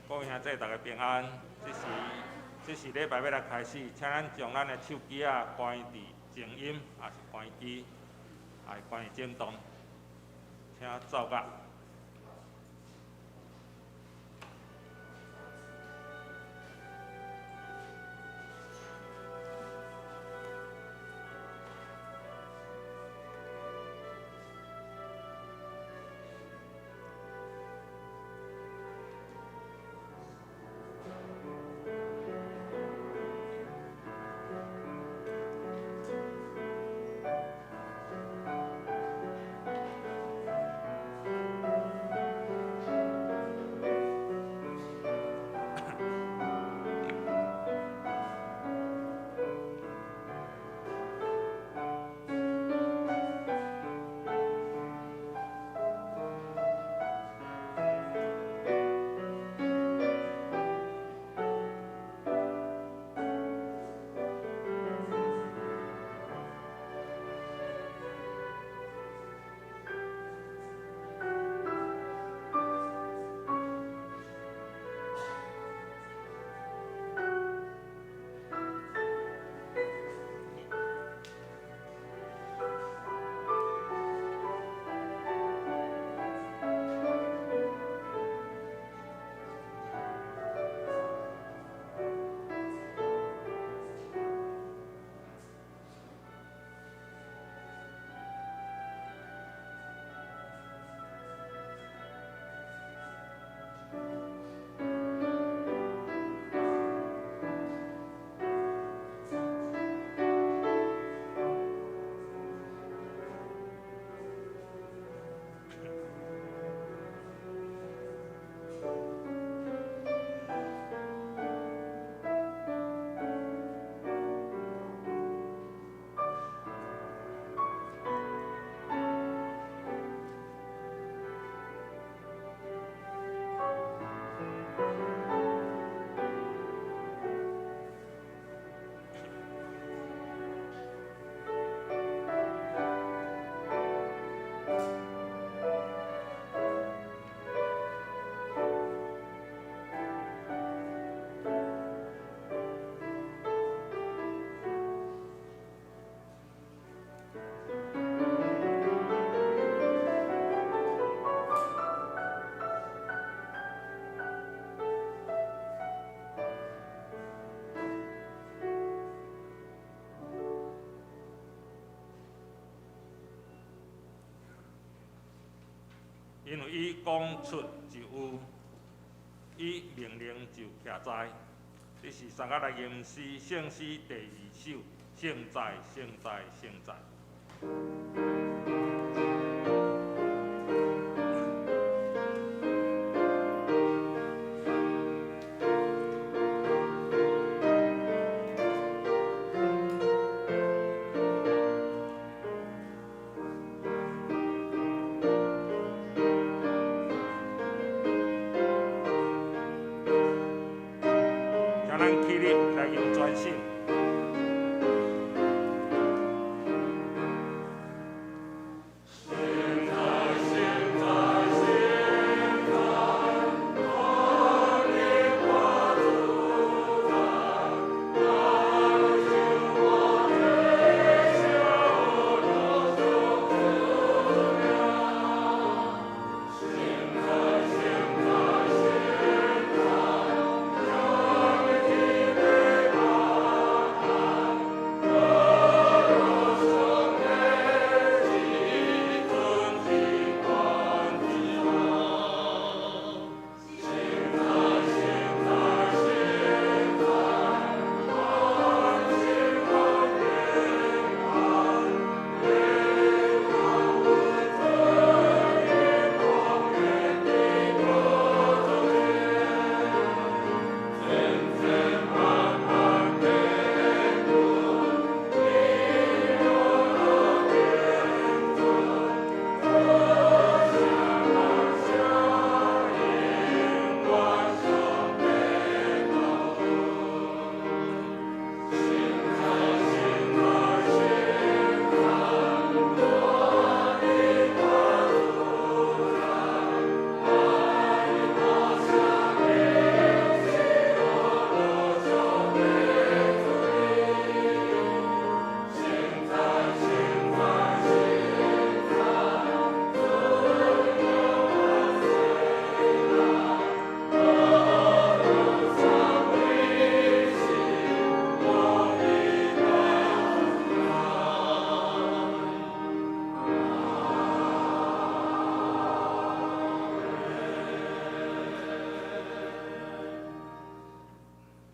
各位兄弟，大家平安。这是礼拜要来开始，请咱将咱的手机关伫静音，也是关机，也是关伫震动，请照甲。因为伊讲出就有，伊命令就徛在。这是三甲来吟诗圣诗第2首，圣在，圣在，圣在。咱起立来用专心。圣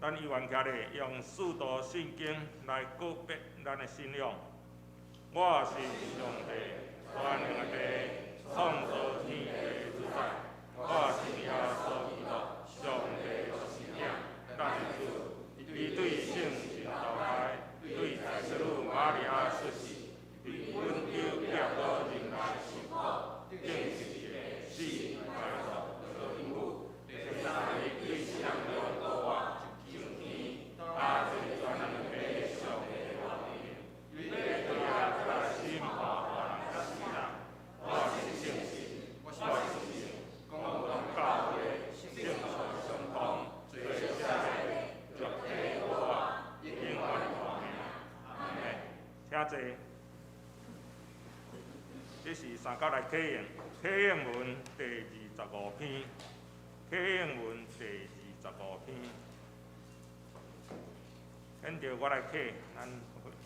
咱依愿徛咧用四道圣经来告别咱的信仰。我是上帝全能的父，创造天地主宰。我是耶稣基督，上帝就是囝，咱的主。伊对圣神投胎，对在世女玛利亚出世，伫温柔pier孤人来受苦，定十字架死埋葬做因母，第三日对世人中高活，上天，阿做全能的上帝的王名。伊要对啊甲审判活人甲死人。我是圣神，我是神，公共教会，圣徒相同，罪赦免，绝对无我，永远无命。阿门。请坐。这是三角来启应，启应文第25篇，启应文第25篇。跟着我来启，咱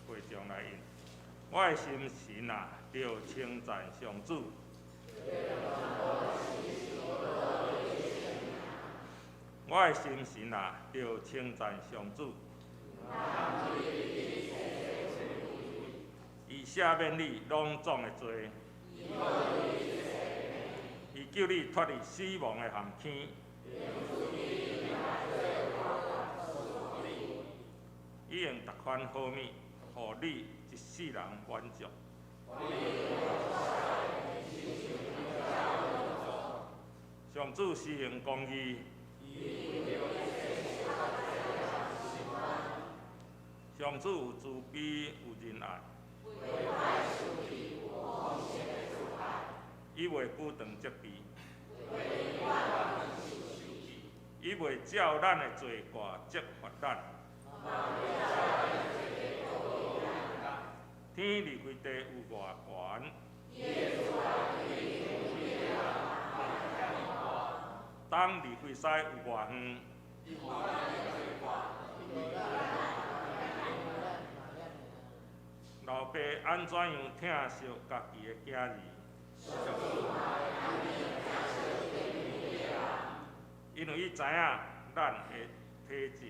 会众来应。我的心神啊，着称赞上主。我的心神啊，着称赞上主。伊赦免你拢总的罪，伊救你脱离死亡的陷阱，伊用逐款好物，互你一世人满足。上主施行公义，上主有慈悲有仁爱，伊袂不断责备，伊袂照咱的罪过责罚咱。天离开地有偌悬，东离开西有偌远。老爸安怎样疼惜家己的囝儿？因为伊知影咱的体质，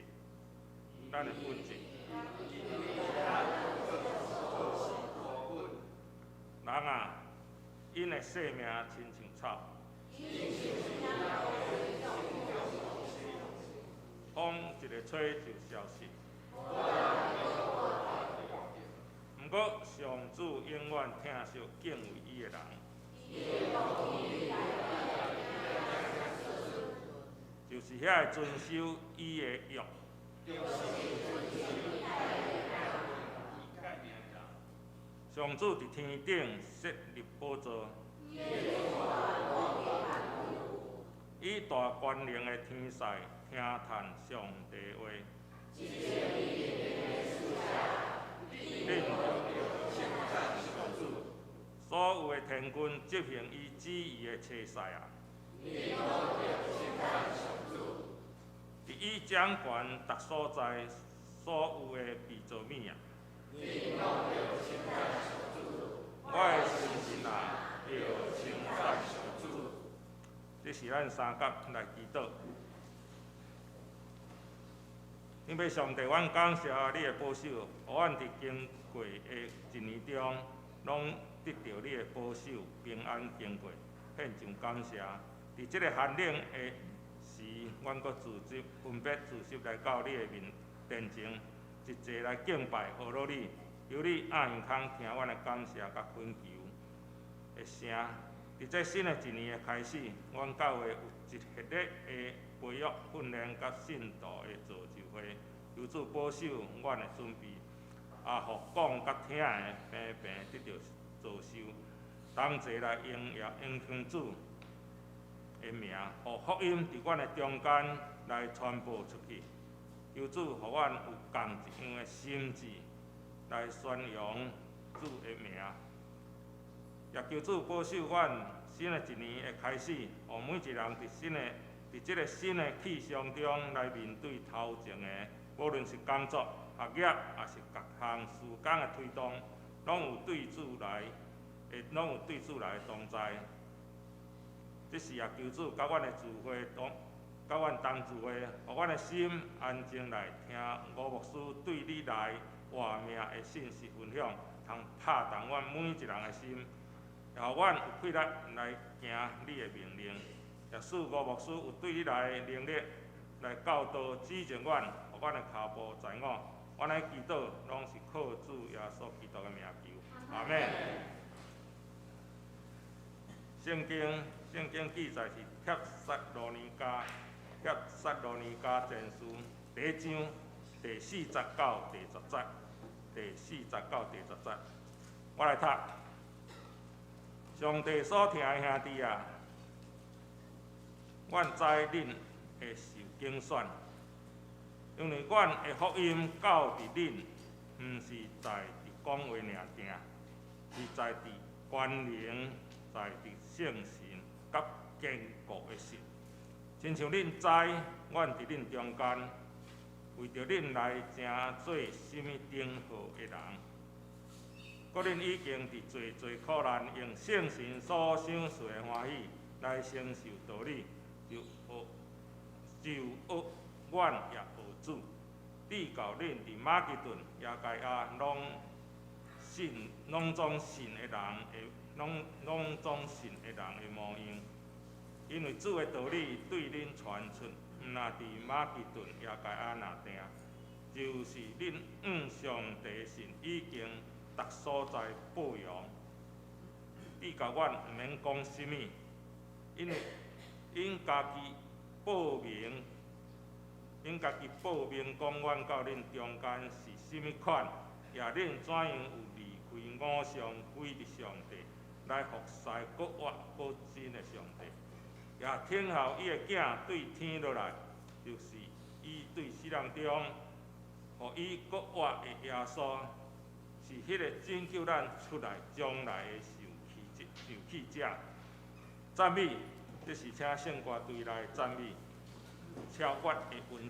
咱的本质。人啊，因的性命亲像草，风一个吹就消失。毋过上主永远疼惜敬畏伊的人。就是遐会遵守伊的约。上主伫天顶设立宝座，以大权能的天使听叹上帝话。所有的天军执行伊旨意的车赛啊！伫伊掌权逐所在，所有的被造物啊！我的心神啊，要称赞上主。这是咱三角来祈祷。因为上帝，阮感谢你的保守，互阮伫经过的一年中，拢得到你的保守，平安经过，献上感谢。伫这个寒冷的时，阮阁自执，分别自习来到你的面前，一齐来敬拜贺罗你，由你暗耳空听阮的感谢甲恳求的声。伫这新的一年的开始，阮教会有一系列的培育、训练甲信徒的造就会，求主保守阮的准备，互讲甲听的平平得到造就，同齐来应向主的名，互福音伫阮的中间来传播出去。求主互阮有共一样的心志来宣扬主的名，也求主保守阮新的一年的开始，互每一人伫这个新的气象中来面对头前的，无论是工作、学业，也是各项事工的推动，拢有对主来的同在。这是也求主甲阮的聚会甲阮同住的，互阮的心安静来听吴牧师对你来活命的信息分享，通拍动阮每一人的心，也互阮有气力来行你的命令，也使吴牧师有对你来的能力来教导指正阮，互阮的脚步在我。阮的祈祷拢是靠主耶稣基督的名求，阿门。圣经记载是帖撒罗尼迦前书第1章第49、第10节，我来读。上帝所听的兄弟啊，阮知恁会受拣选，因为阮的福音到伫恁，毋是在伫讲话尔定，是在伫关联，在伫圣神甲坚固的心。亲像恁知，阮伫恁中间，为着恁来争做什么顶好的人，搁恁已经伫侪苦难，用圣神所赏赐的欢喜来承受道理，就学阮也学主，指教恁伫马其顿、亚该亚拢总信的人的模样。因为主的道理对恁传出，毋若伫马其顿、亚该亚那定，就是恁上帝神已经逐所在保养。指教阮毋免讲什么，因为因家己报名讲阮到恁中间是什么款，也恁怎样有离开偶像鬼的上帝，来服侍搁活搁真的上帝。也听候伊的囝对天落来，就是伊对死人中，互伊搁活的耶稣，是迄个拯救咱出来将来的受气者。赞美，这是请圣歌队来赞美，超越的文。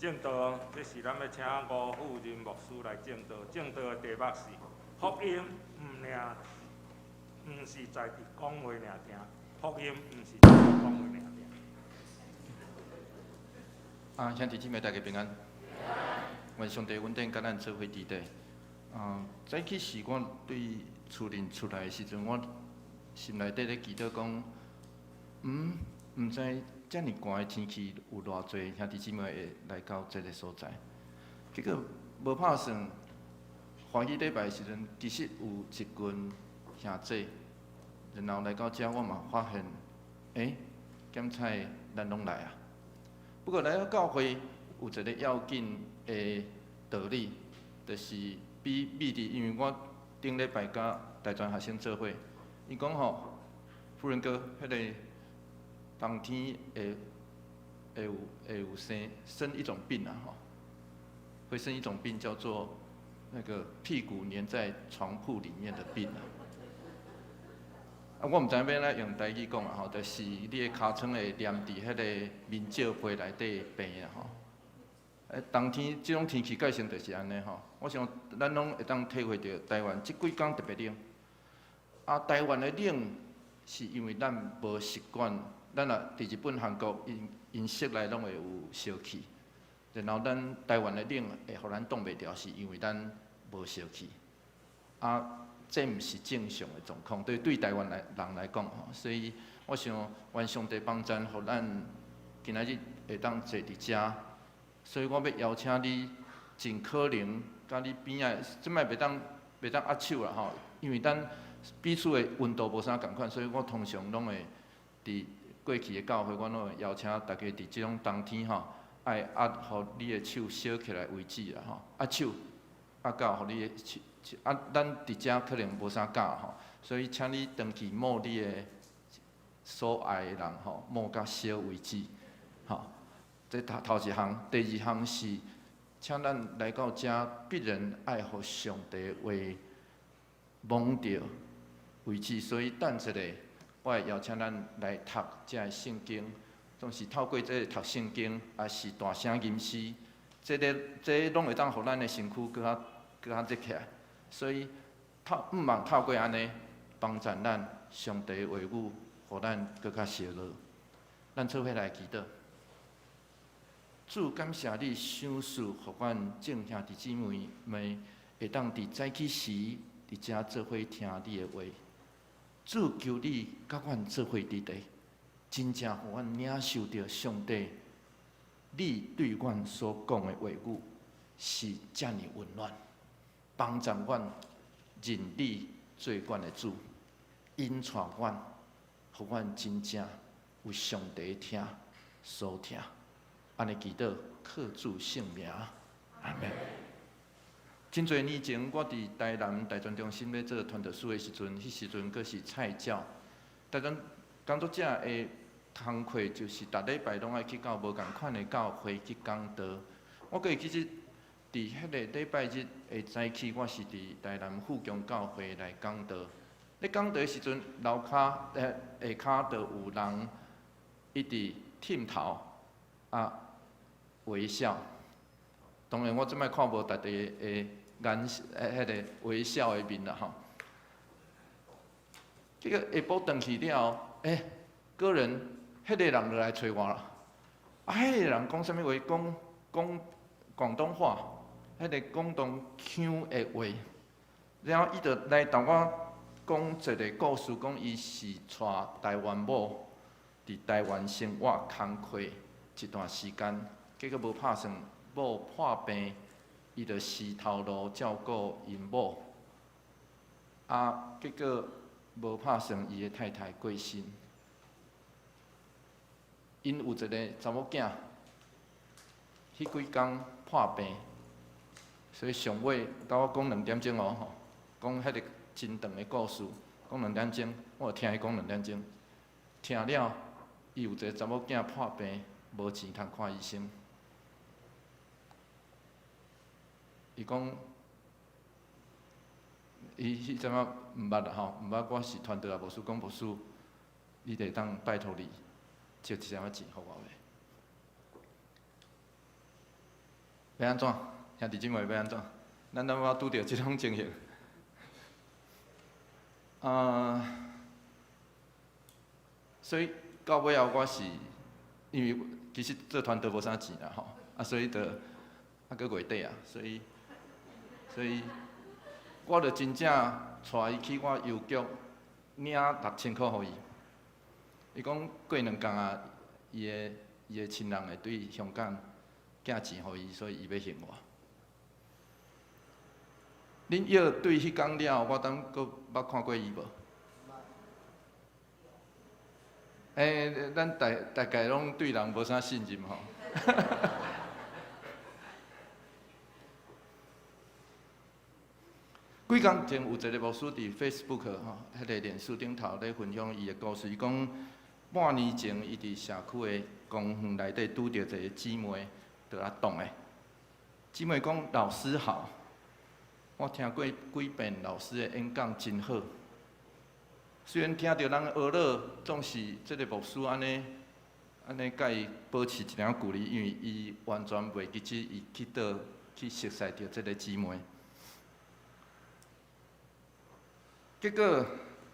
正道，这是咱要请吴富仁牧师来正道。正道的题目是福音，毋是在地讲话尔听，福音毋是在地讲话尔听。兄弟姊妹大家平安。愿上帝稳定甲咱做伙伫地。早起时我对厝里出来的时阵，我心内底咧祈祷讲，毋知遮尔寒的天气有偌济兄弟姊妹会来到这个所在。结果无拍算，欢喜礼拜的时阵，其实有一群兄弟，然后来到遮，我嘛发现，检菜咱拢来啊。不过来到教会有一个要紧的道理，就是比秘伫，因为我顶礼拜甲大专学生做伙，伊讲吼，夫人哥，迄个冬天会有生一种病啊，会生一种病叫做那个屁股粘在床铺里面的病啊。我毋知影要怎用台语讲啊，就是你的尻川会黏伫迄个面罩杯内底病啊冬天即种天气介成就是安尼我想咱拢会当体会到台湾即几工特别冷。台湾的冷是因为咱无习惯，咱伫日本、韩国因室内拢会有烧气，然后咱台湾的冷会互咱挡袂牢，是因为咱无烧气。这毋是正常的状况，对台湾人来讲所以我想愿上帝帮咱，互咱今仔日会当坐伫遮。所以我要邀请你，尽可能甲你边仔，即摆袂当握手啦因为咱彼此的温度无啥共款，所以我通常拢会伫过去的教会，我拢会邀请大家伫即种冬天爱握互你的手烧起来为止啦握手握到互你的手。咱伫遮可能无啥教所以请你长期摸你的所爱的人摸到烧为止这头一项，第二项是，请咱来到遮必然爱互上帝的话蒙着为止。所以等一下，我会邀请咱来读遮个圣经，总是透过这个读圣经，也是大声吟诗，这拢会当互咱的身躯搁较热起来。所以毋茫透过安尼帮助咱上帝的话语，互咱搁较烧热。咱做伙来祈祷。主感谢你赏赐，互阮众兄弟姊妹会当伫早起时伫遮做伙听你的话。主求你甲阮做伙伫地，真正互阮领受着上帝你对阮所讲的话语是遮尔温暖，帮助阮认你做阮的主，引带阮，互阮真正有上帝听所听。安尼祈祷，靠主圣名，阿门。真侪年前，我伫台南大专中心要做传道书的时阵，迄时阵阁是菜鸟。台专工作者的工课就是逐礼拜拢爱去到无共款的教会去讲道。我阁会记得，伫迄个礼拜日的早起，我是伫台南富强教会来讲道。咧讲道的时阵，楼骹下骹就有人一直忝头微笑，当然我即摆看无大家的迄个微笑的面啦结果下晡转去了后，个人迄个人就来找我啦。迄个人讲啥物话？讲广东话，迄个广东腔的话。然后伊就来同我讲一个故事，讲伊是带台湾某伫台湾生活工课一段时间。结果无拍算，某破病，伊就死头路照顾因某。结果无拍算，伊的太太过身。因有一个查某囝，迄几工破病，所以上尾甲我讲2点钟讲迄个真长的故事，讲2点钟，我就听伊讲2点钟。听了，伊有一个查某囝破病，无钱通看医生。伊讲，伊迄阵仔毋捌啦毋捌我是传道啊，牧师讲牧师，你得当拜托你，借一点仔钱互我呗。要安怎？兄弟姊妹要安怎？咱怎拄着即种情形？所以到尾后我是因为其实做团队无啥钱啦吼，所以搁月底啊，所以我着真正带伊去我邮局领6000块互伊。伊讲过2工啊，伊的亲人会对香港寄钱互伊，所以伊要还我。恁约对迄工了后，我当搁捌看过伊无？咱大概拢对人无啥信任吼。几工前有一个牧师伫 Facebook 吼，迄个脸书顶头咧分享伊的故事，伊讲半年前伊伫社区的公园内底拄着一个姊妹，伫遐动的。姊妹讲：“老师好，我听过几遍老师的演讲真好。虽然听到人学了，总是这个牧师安尼甲伊保持一点距离，因为伊完全袂记起伊去倒去熟悉着这个姊妹。结果，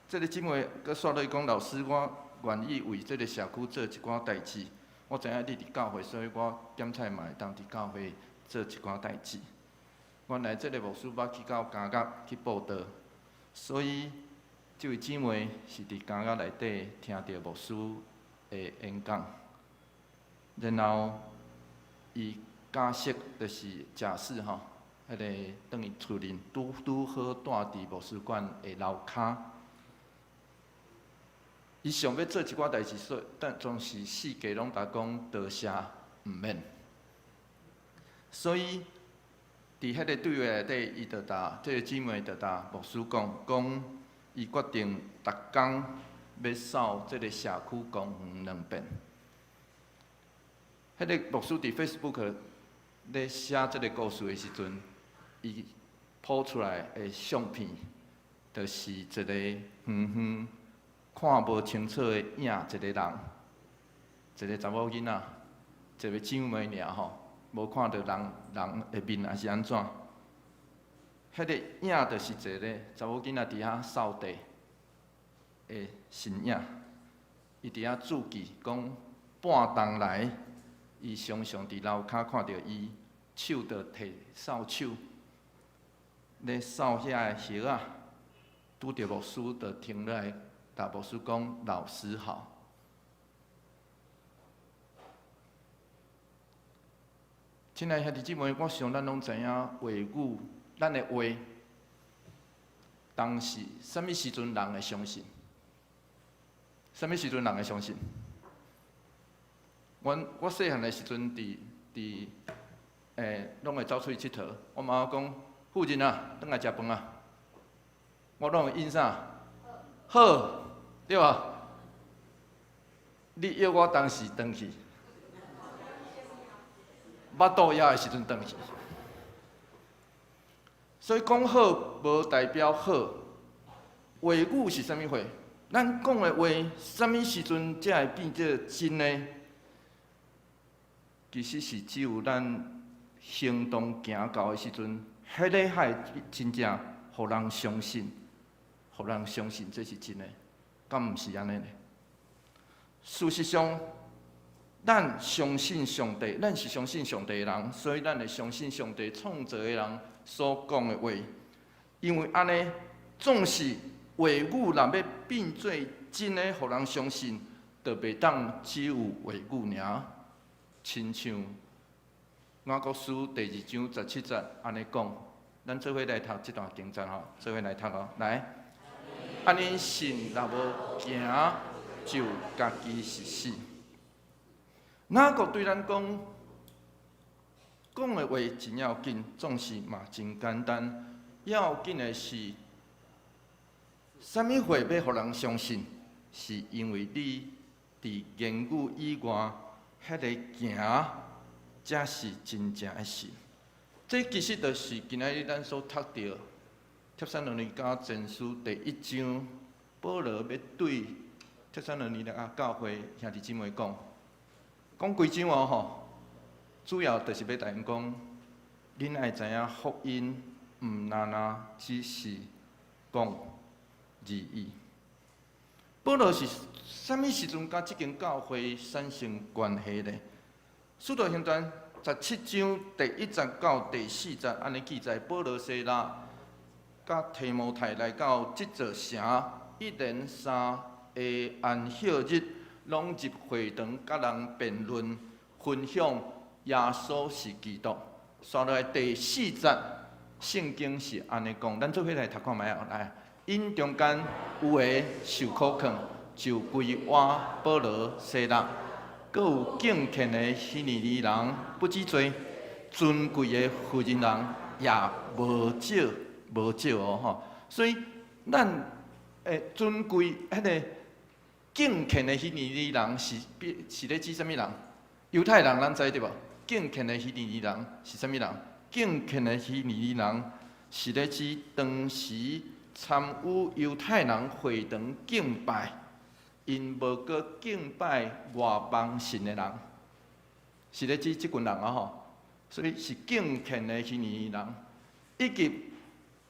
这个姊妹佮煞落去讲：“老师，我愿意为这个社区做一寡代志。我知影你伫教会，所以我点菜嘛会当伫教会做一寡代志。原来这个牧师捌去到監獄去報道，所以这位姊妹是伫監獄內底聽到牧師的演講，然後伊假設就是假使吼。”迄个等于厝里拄好住伫牧师馆的楼骹，伊想要做一寡代志，但总是四界拢甲讲多谢，毋免。所以伫迄个对话内底，伊就答这个姊妹就答牧师讲伊决定逐工要扫这个社区公园2遍。迄个牧师伫 Facebook 咧写这个故事的时阵。伊抛出来的相片，就是一个远看无清楚的影，一个人，一个查某囡仔，一个姊妹尔吼，无看到人的面还是安怎？迄个影就是一个查某囡仔伫遐扫地的身影，伊伫遐注记讲，半冬来，伊常常伫楼骹看到伊手着摕扫帚。咧扫遐个叶仔，拄着牧师，就停落来，甲牧师讲：“老师好。”亲爱兄弟姊妹，我想咱拢知影话语，咱的话，当时什么时阵人会相信？什么时阵人会相信？我细汉的时阵，拢会走出去佚佗。我妈讲。妇人啊，转来食饭啊！我拢会应啥？好，对吧？你约我当时转去，腹肚枵的时阵转去。所以讲好无代表好，话语是啥物话？咱讲的话，啥物时阵才会变做真呢？其实是只有咱行动行到的时阵。迄个还真正，互人相信，互人相信这是真的，敢毋是安尼呢？事实上，咱相信上帝，咱是相信上帝的人，所以咱会相信上帝创造的人所讲的话，因为安尼总是话语若要变做真的，互人相信，就袂当只有话语尔，亲像。雅各书第2章17节安尼讲，咱做伙来读这段经节吼，做伙来读哦。来，安尼信若无行，就家己是死。雅各对咱讲的话真要紧，总是嘛真简单。要紧的是，啥物话要互人相信，是因为你伫言语以外，迄个行。才是真正的事。这其实就是今仔日咱所读到《帖撒罗尼迦前书》第1章，保罗要对帖撒罗尼迦教会兄弟姊妹讲规章哦吼，主要就是要甲因讲，恁爱知影福音毋只是讲字义。保罗是啥物时阵甲即间教会产生关系呢？使徒行传17章第1节到第4节安尼记载，保罗西拉甲提摩太来到即座城，一连3个安息日，拢入会堂甲人辩论，分享耶稣是基督。刷落来第4节，圣经是安尼讲，咱做伙来读看卖哦。来，因中间有个受苦劝，就归我保罗西拉，阁有敬虔的希利尼人不止多，尊贵的妇人人也无少哦吼。所以咱尊贵迄个敬虔的希利尼人是咧指啥物人？犹太人咱知对无？敬虔的希利尼人是啥物人？敬虔的希利尼人是咧指当时参与犹太人会堂敬拜，因无过敬拜外邦神的人，是咧指即群人啊吼。所以是敬虔的希利尼人，以及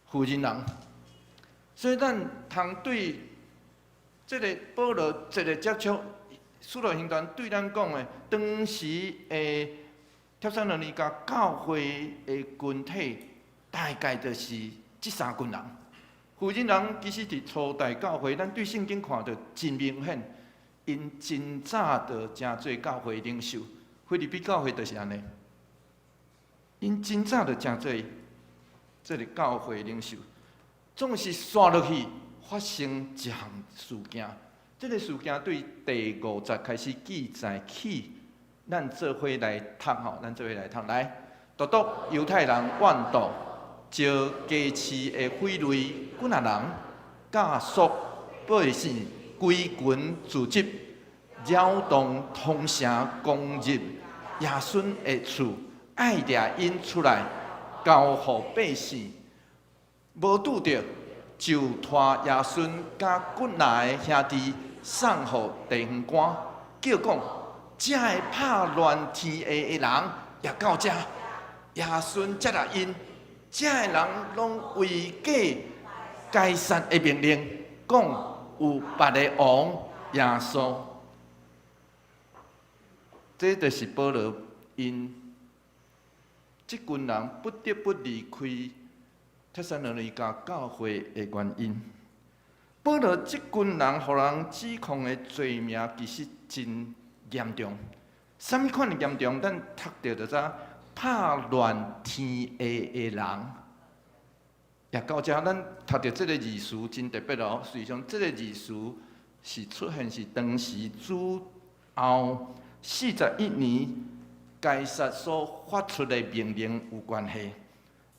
妇人人。所以咱通对即个保罗即个接触，使徒行传对咱讲的，当时的帖撒罗尼迦教会的群体，大概就是即3群人。妇人人其实伫初代教会，咱对圣经看到真明显，因真早就真做教会领袖。菲律宾教会就是安尼，因真早就真做即个教会领袖。总是刷落去发生一项事件，这个事件对第5节开始记载起。咱做伙来读吼，咱做伙来读。来，独独犹太人怨妒，招家市的匪类几啊人，教唆百姓归群聚集，扰动通城，攻入耶稣的厝，爱掠因出来，交互百姓。无拄着，就拖耶稣甲骨内的兄弟送互地方官，叫讲。这个拍乱天下的人也到这，耶稣接纳因，这个人拢违背该杀的命令，讲有别个王耶稣。这就是保罗因这群人不得不离开帖撒罗尼迦教会的原因。保罗这群人互人指控的罪名其实真严重，啥物款的严重？咱读到就知，拍乱天下的人，也到这，咱读到这个字词真特别哦。实际上，这个字词是出现是当时主后41年该撒所发出的命令有关系。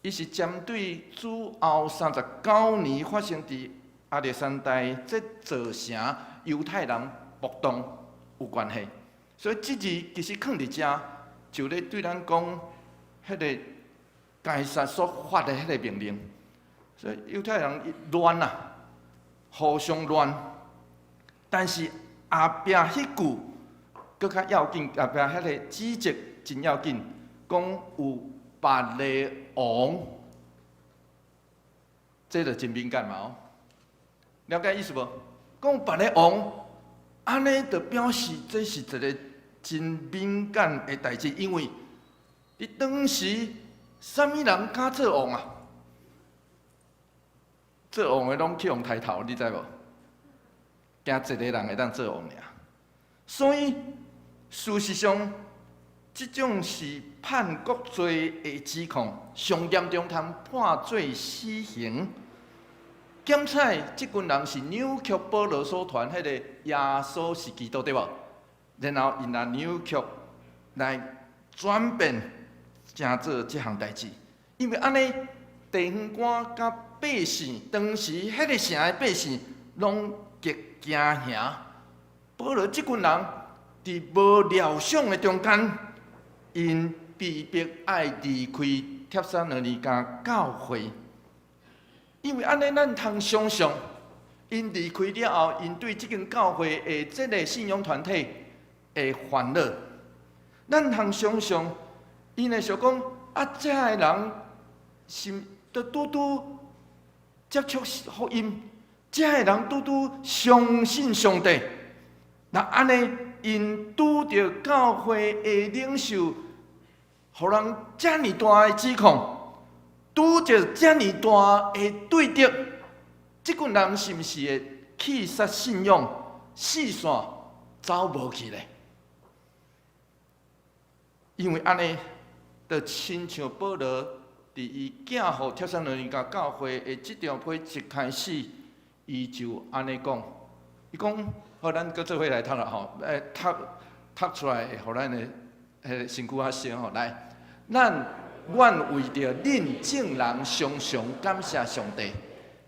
伊是针对主后39年发生伫亚历山大这座城犹太人暴动有关系。所以即字其实放伫遮，就咧对咱讲，迄个该撒所发的迄个命令。所以犹太人乱啊，互相乱。但是后壁迄句搁较要紧，后壁迄个指责真要紧，讲有别个王，这就真敏感嘛哦。了解意思无？讲别个王。安尼就表示这是一个真敏感的代志，因为伫当时，啥物人敢做王啊？做王的拢去用抬头，你知无？惊一个人会当做王尔。所以事实上，即种是叛国罪的指控，上严重通判做死刑。检采即群人是扭曲保罗所传迄个耶稣是基督，对无？然后因来扭曲来转变，成做即项代志。因为安尼，地方官甲百姓，当时迄个城的百姓拢极惊吓。保罗即群人伫无料想的中间，因被迫爱离开帖撒罗尼迦教会。因为安尼，咱通想象，因离开了后，因对即间教会的即个信仰团体的烦恼。咱通想象，因会想讲，啊，遮个人是拄拄接触福音，遮个人拄拄相信上帝。那安尼，因拄着教会的领袖，互人遮尔大的指控，拄着遮尔大的对敌，即群人是毋是会弃杀信仰，四散走无去咧？因为安尼，就亲像保罗伫伊寄予帖撒罗尼迦教会的即条批一开始，伊就安尼讲，伊讲。好，咱搁做伙来读啦吼，读出来会互咱的身躯较熟吼。来，阮为着恁众人常常感谢上帝，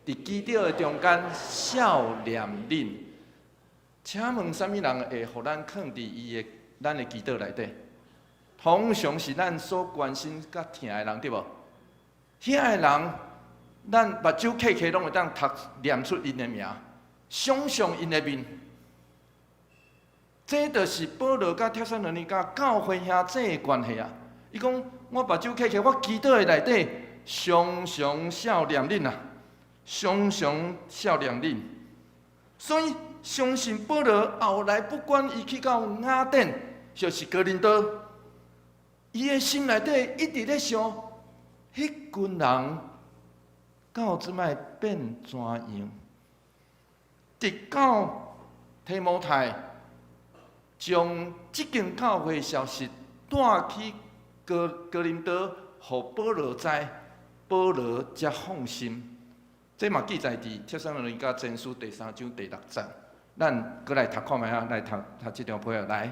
伫祈祷的中间笑念恁。请问啥物人会互咱放伫咱的祈祷内底？通常是咱所关心甲疼的人，对无？遐个人，咱目睭闭起拢会当念出因的名，想象因的面。这就是保罗甲帖撒罗尼迦教会兄弟的关系啊！伊讲，我目睭闭起，我祈祷的内底，常常笑念恁啊，常常笑念恁。所以相信保罗后来不管伊去到雅典，就是哥林多，伊的心内底一直咧想，迄群人到即摆变怎样？直到提摩太。将即间教会消息带去哥林多，互保罗知，保罗才放心。这嘛记载伫帖撒罗尼迦前书第3章第6节。咱搁来读看觅啊，来读即条配合来。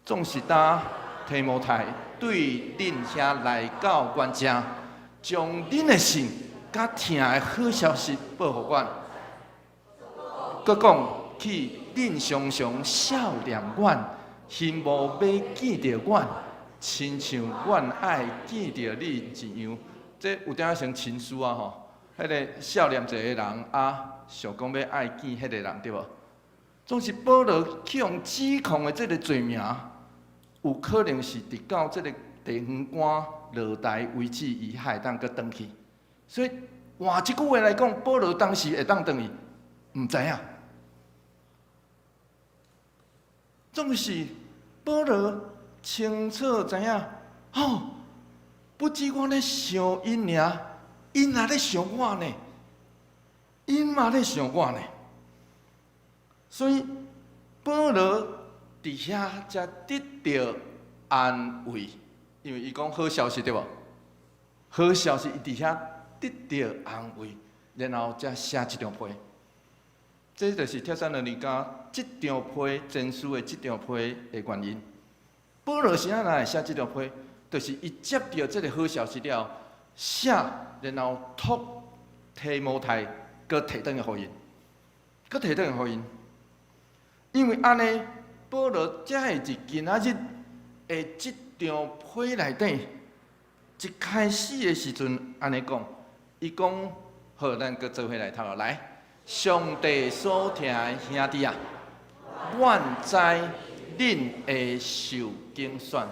总是打提摩太对恁遐来到阮遮，将恁的信甲听的好消息报互阮。搁讲去。恁常常笑念阮，心无要见着阮，亲像阮爱见着你一样。这有点像亲属啊吼，迄个笑念一个人啊，想讲要爱见迄个人对无？总是保罗去用指控的这个罪名，有可能是直到这个地方官落台为止，伊还会当搁转去。所以换一句话来讲，保罗当时会当转去，毋知影。总是保罗清楚知影，不止我咧想因尔，因也咧想我呢，因嘛咧想我呢。所以保罗伫遐才得到安慰，因为伊讲好消息对无？好消息，伊伫遐得到安慰，然后才写即张批。这就是帖撒罗尼迦即张批前书的即张批的原因。保罗是安来写即张批，就是伊接到这个好消息了，写，然后托提摩太，搁摕转去互因，搁摕转去互因。因为安尼，保罗才会伫今仔日的即张批内底，一开始的时阵安尼讲，伊讲好，咱搁做伙来读落来。上帝所听的兄弟啊，阮知恁会受拣选。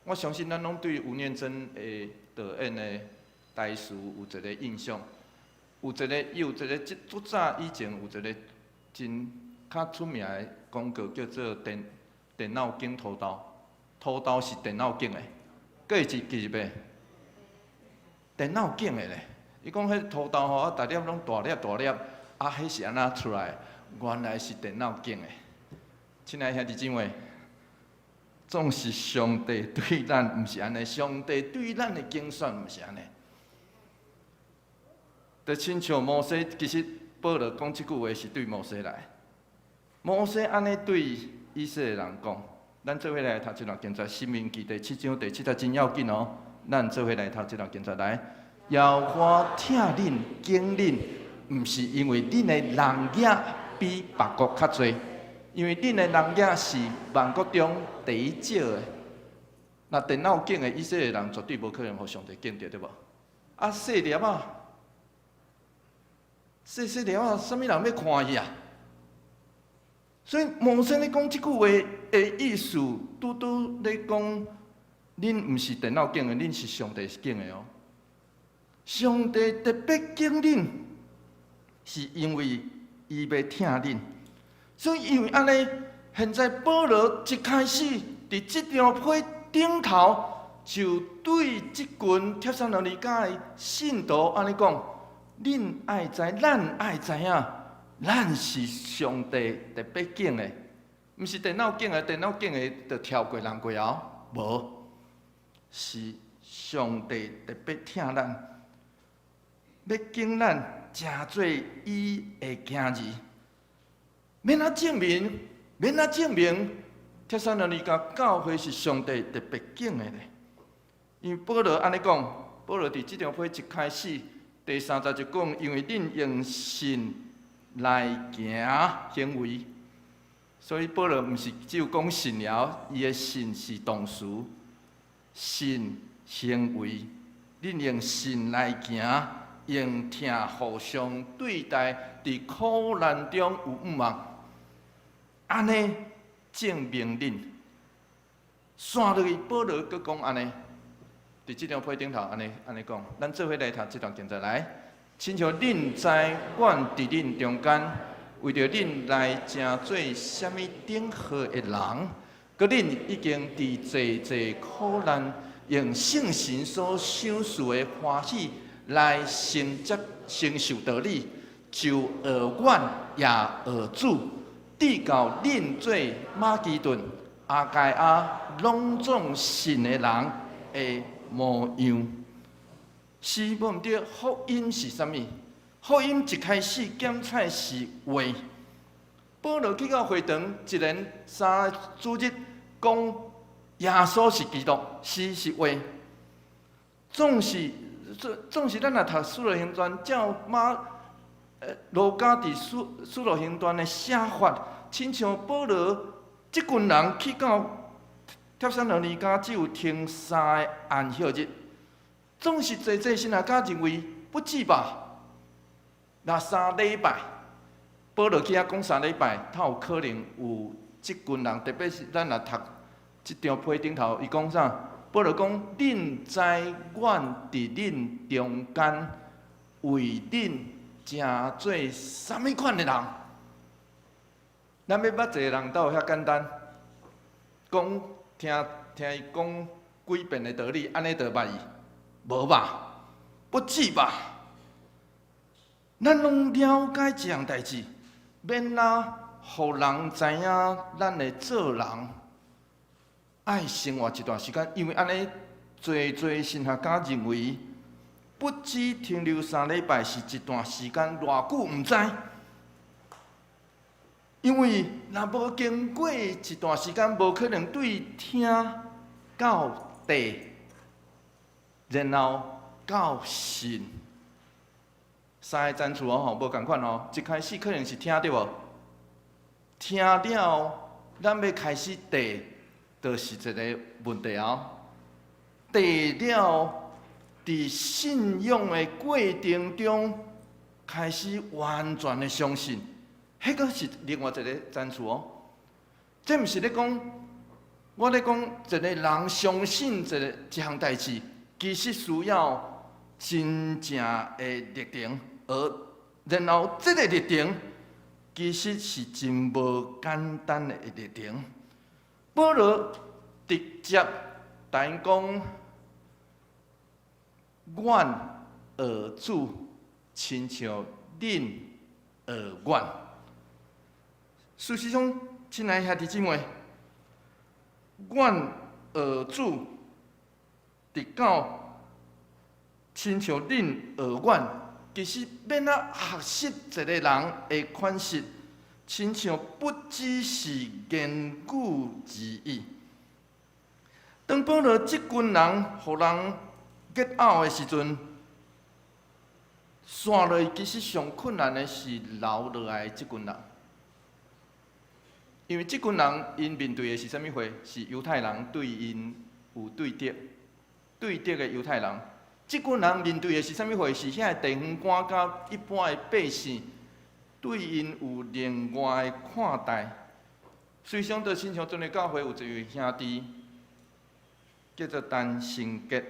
我相信咱拢对吴念真的导演的台词有一个印象，有一个足早以前有一个真较出名的广告叫做电脑镜土豆，土豆是电脑镜的，佫会记一袂？电脑镜的咧。伊讲迄土豆吼，逐粒拢大粒，啊，迄是安怎出来？原来是电脑镜的。亲爱兄弟姊妹，总是上帝对咱毋是安尼，上帝对咱的拣选毋是安尼。就亲像摩西，其实保罗讲即句话是对摩西来。摩西安尼对以色列人讲，咱做伙来读即段经节，《申命记》第7章第7节真要紧哦。咱做伙来读即段经节来。耶和华听恁敬恁，毋是因为恁的人业比别国较侪，因为恁的人业是万国中第一少的。那电脑镜的以色列人绝对无可能互上帝敬着，对无？啊，细粒啊，细粒啊，啥物人要看伊啊？所以摩西咧讲即句话的意思，拄咧讲恁毋是电脑敬的，恁是上帝敬的哦。上帝特别敬恁，是因为伊要疼恁。所以因为安尼，现在保罗一开始伫即张批顶头，就对即群帖撒罗尼迦的信徒安尼讲：恁爱知，咱爱知影，咱是上帝特别敬的，毋是电脑敬的，电脑敬的就跳过人过后，无，是上帝特别疼咱，要敬咱，诚做伊的囝儿。免啊证明，免啊证明，帖撒罗尼迦教会是上帝特别敬的咧。因为保罗安尼讲，保罗伫即张批一开始第30节讲，因为恁用信来行为，所以保罗毋是只有讲信了，伊的信是动词，信行为，恁用信来行，用疼互相对待，伫苦难中有毋忘。安尼证明恁，刷落去保罗佫讲安尼，伫即张批顶头安尼讲，咱做伙来读即段经节来。亲像恁知，阮伫恁中间，为着恁来诚做啥物顶好的人，佮恁已经伫济济苦难，用圣神所赏赐的欢喜来承受道理，就学阮也学主。递到恁做马其顿、阿盖亚拢总信的人的模样。是无毋对，福音是啥物？福音一开始检采是话。保罗去到会堂，一连3个主日讲耶稣是基督，是话。总是咱若读《使徒行传》，照路加伫《使徒行传》的写法，亲像保罗即群人去到帖撒罗尼迦，只有听3个安息日，总是济神学家认为不止吧？若3礼拜，保罗去遐讲3礼拜，他有可能有即群人，特别是咱若读即张批顶头，伊讲啥？保罗讲：恁知，阮伫恁中间，为恁。诚做啥物款的人？咱要捌一个人，倒有遐简单，讲听伊讲几遍的道理，安尼就捌伊？无吧？不止吧？咱拢了解这样代志，免互人知影咱的做人爱生活一段时间，因为安尼，侪神学家认为。不止停留3礼拜是一段时间，偌久毋知。因为若无经过一段时间，无可能对听到地，然后到信。3个赞词哦，无共款哦。一开始可能是听对无？听了，咱要开始地，就是一个问题哦。地了。伫信仰的过程中，开始完全的相信，迄个是另外一个赞词哦。这毋是咧讲，我咧讲一个人相信一项代志，其实需要真正的历程，然后这个历程其实是真无简单的历程。保罗直接答应讲。阮学主，亲像恁学阮。事实上，亲爱兄弟姊妹，阮学主，直到亲像恁学阮，其实免学习一个人的款式，亲像不只是言语而已。当保罗即群人，互人。结拗的时阵，线落其实上困难的是留落来即群人，因为即群人因面对的是啥物货？是犹太人对因有对敌的犹太人。即群人面对的是啥物货？是遐地方官甲一般的百姓对因有另外的看待。虽然就亲像真诶教会有一位兄弟。叫做陈成杰，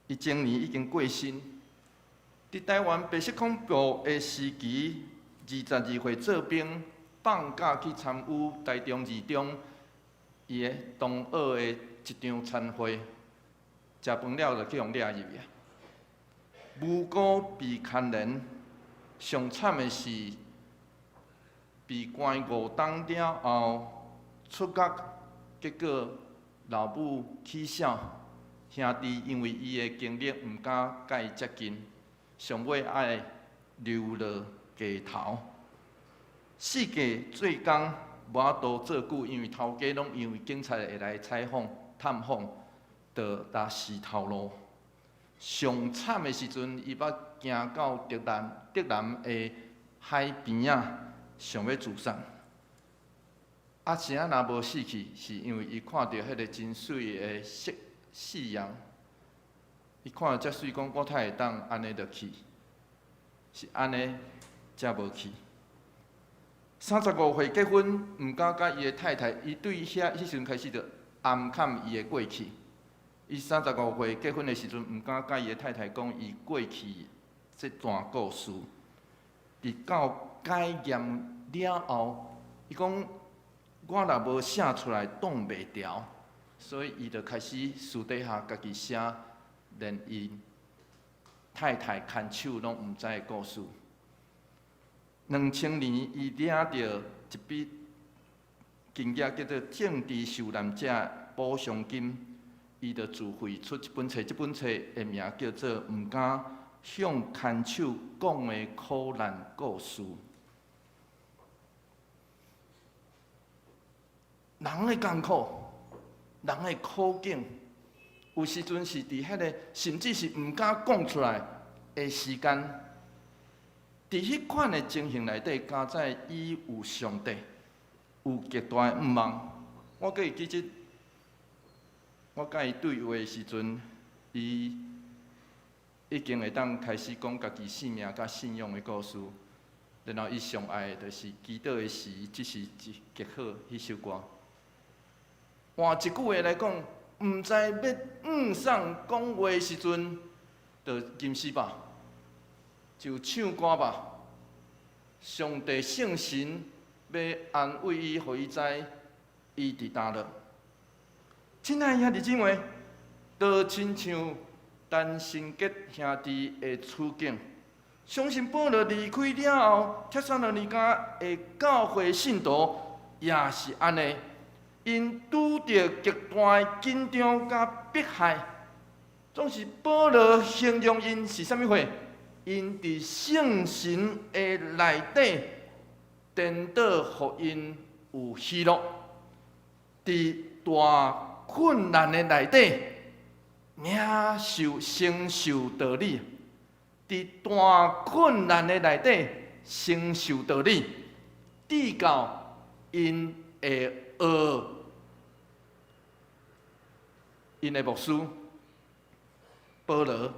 伊前年已经过身。伫台湾白色恐怖的时期，22岁做兵，放假去参与台中二中伊的同学的一场餐会，食饭了就去互掠入去。无辜被牵连，上惨的是被关5冬了后出狱，结果老母起笑，兄弟因为伊的经历毋敢甲伊接近。上尾爱流落街头，四界做工无法度做久，因为头家拢因为警察会来采访、探访，就搭死头路。上惨的时阵，伊捌行到德南的海边仔，想要自杀。是若无死去，是因为伊看到迄个真水的夕阳。伊看到遮水，讲我才会当安尼就去，是安尼才无去。35岁结婚，毋敢甲伊的太太，伊对迄时阵开始就暗藏伊的过去。伊35岁结婚的时阵，毋敢甲伊的太太讲伊过去这段故事。伫到解验了后，伊讲我若无写出来，挡袂牢，所以伊就开始私底下家己写。连因太太牵手拢毋知的故事。2000年，伊领到一笔金额叫做政治受难者补偿金，伊就自费出一本册，这本册的名叫做《毋敢向牵手讲的苦难故事》。人的艰苦，人的苦境。有时阵是伫迄个，甚至是毋敢讲出来的时间，伫迄款的情形内底，加在伊有上帝，有极大的毋望。我记记即，我甲伊对话的时阵，伊已经会当开始讲家己性命甲信仰的故事。然后伊上爱的就是祈祷的时，即是极好迄首歌。换一句话来讲。毋知要上讲话时阵，就吟诗吧，就唱歌吧。上帝圣神要安慰伊，互伊知伊伫倒落。亲爱兄弟姊妹，就亲像陈成杰兄弟的处境，相信保罗离开了后，帖撒罗尼迦的教会信徒也是安尼。因拄着极大的紧张甲迫害，总是保罗形容因是啥物货？因伫圣神的内底，颠倒互因有喜乐；伫大困难的内底，承受道理；伫大困难的内底，承受道理，直到因会学。因的牧师保罗，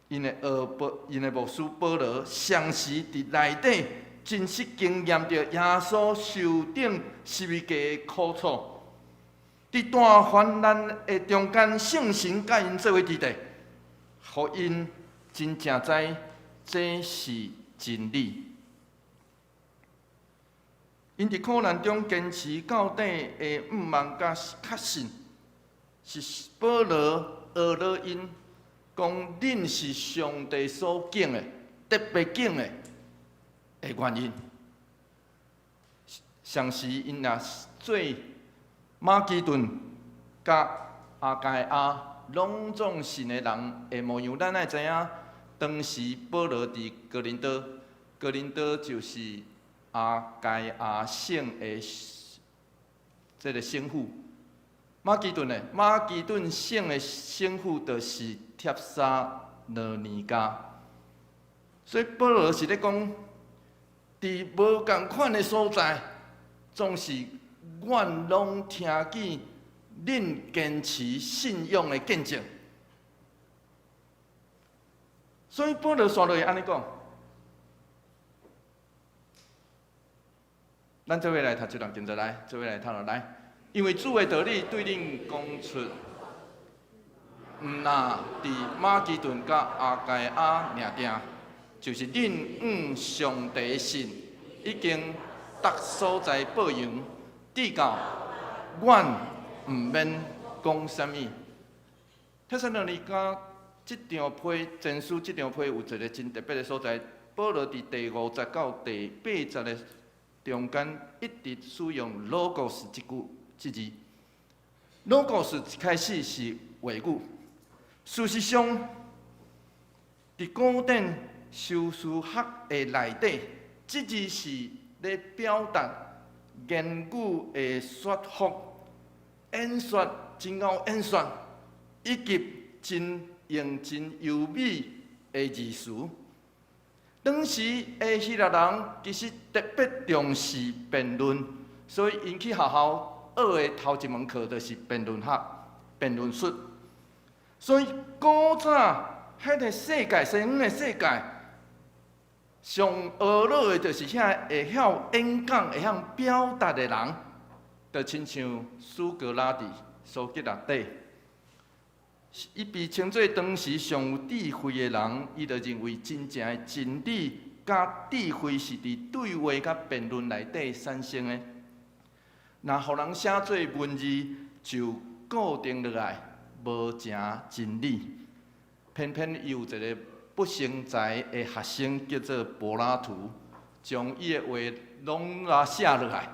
因的牧师保罗，常时伫内底真实经验着耶稣受顶十字架的苦楚，伫大患难的中间，圣神甲因做伙伫地，互因真正知这是真理。因伫苦难中坚持到底的毋忘甲确信。是保罗学了因讲，恁是上帝所敬的、特别敬的原因。上时因也做马其顿甲阿盖亚拢总信的人的模样。咱爱知影，当时保罗伫哥林多，哥林多就是阿盖亚省的这个省府。马其顿省的省府就是帖撒罗尼迦，所以保罗是咧讲，伫无共款的所在，总是阮拢听见恁坚持信仰的见证。所以保罗续落去安尼讲，咱做伙来读这段经节来，做伙来讨论来。因为主的道理对恁讲出，毋那伫马其顿甲阿盖亚尔定，就是恁上帝的信已经逐所在报扬，至到阮毋免讲啥物。帖撒罗尼迦即张批前书即张批有一个真特别的所在，保罗伫第50到第80的中间一直使用 logos 即字。logos 一开始是话语，事实上，伫古典修辞学的内底，即字是咧表达言语的说服、演说、真够演说，以及真用真优美的字词。当时的希腊人其实特别重视辩论，所以因去学校学的头一门课就是辩论学、辩论术。所以古早迄个世界，西方的世界，上学落的就是遐会晓演讲、会晓表达的人，就亲像苏格拉底、苏格拉底。伊被称作当时上有智慧的人，伊就认为真正的真理甲智慧是伫对话甲辩论内底产生的。若互人写做文字，就固定落来，无成真理。偏偏伊有一个不成才的学生，叫做柏拉图，将伊的话拢写落来。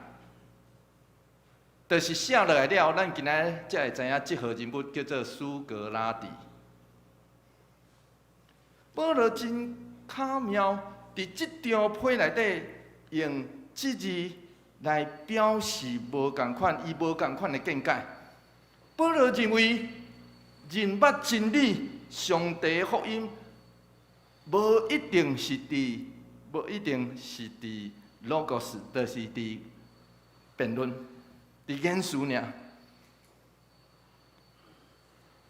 就是写落来了，咱今仔才会知影这号人物叫做苏格拉底。保罗真巧妙，伫即张批内底用即字来表示无共款，伊无共款的见解。保罗认为，人捌真理、上帝的福音，无一定是伫 logos， 就是伫辩论。伫言辞尔，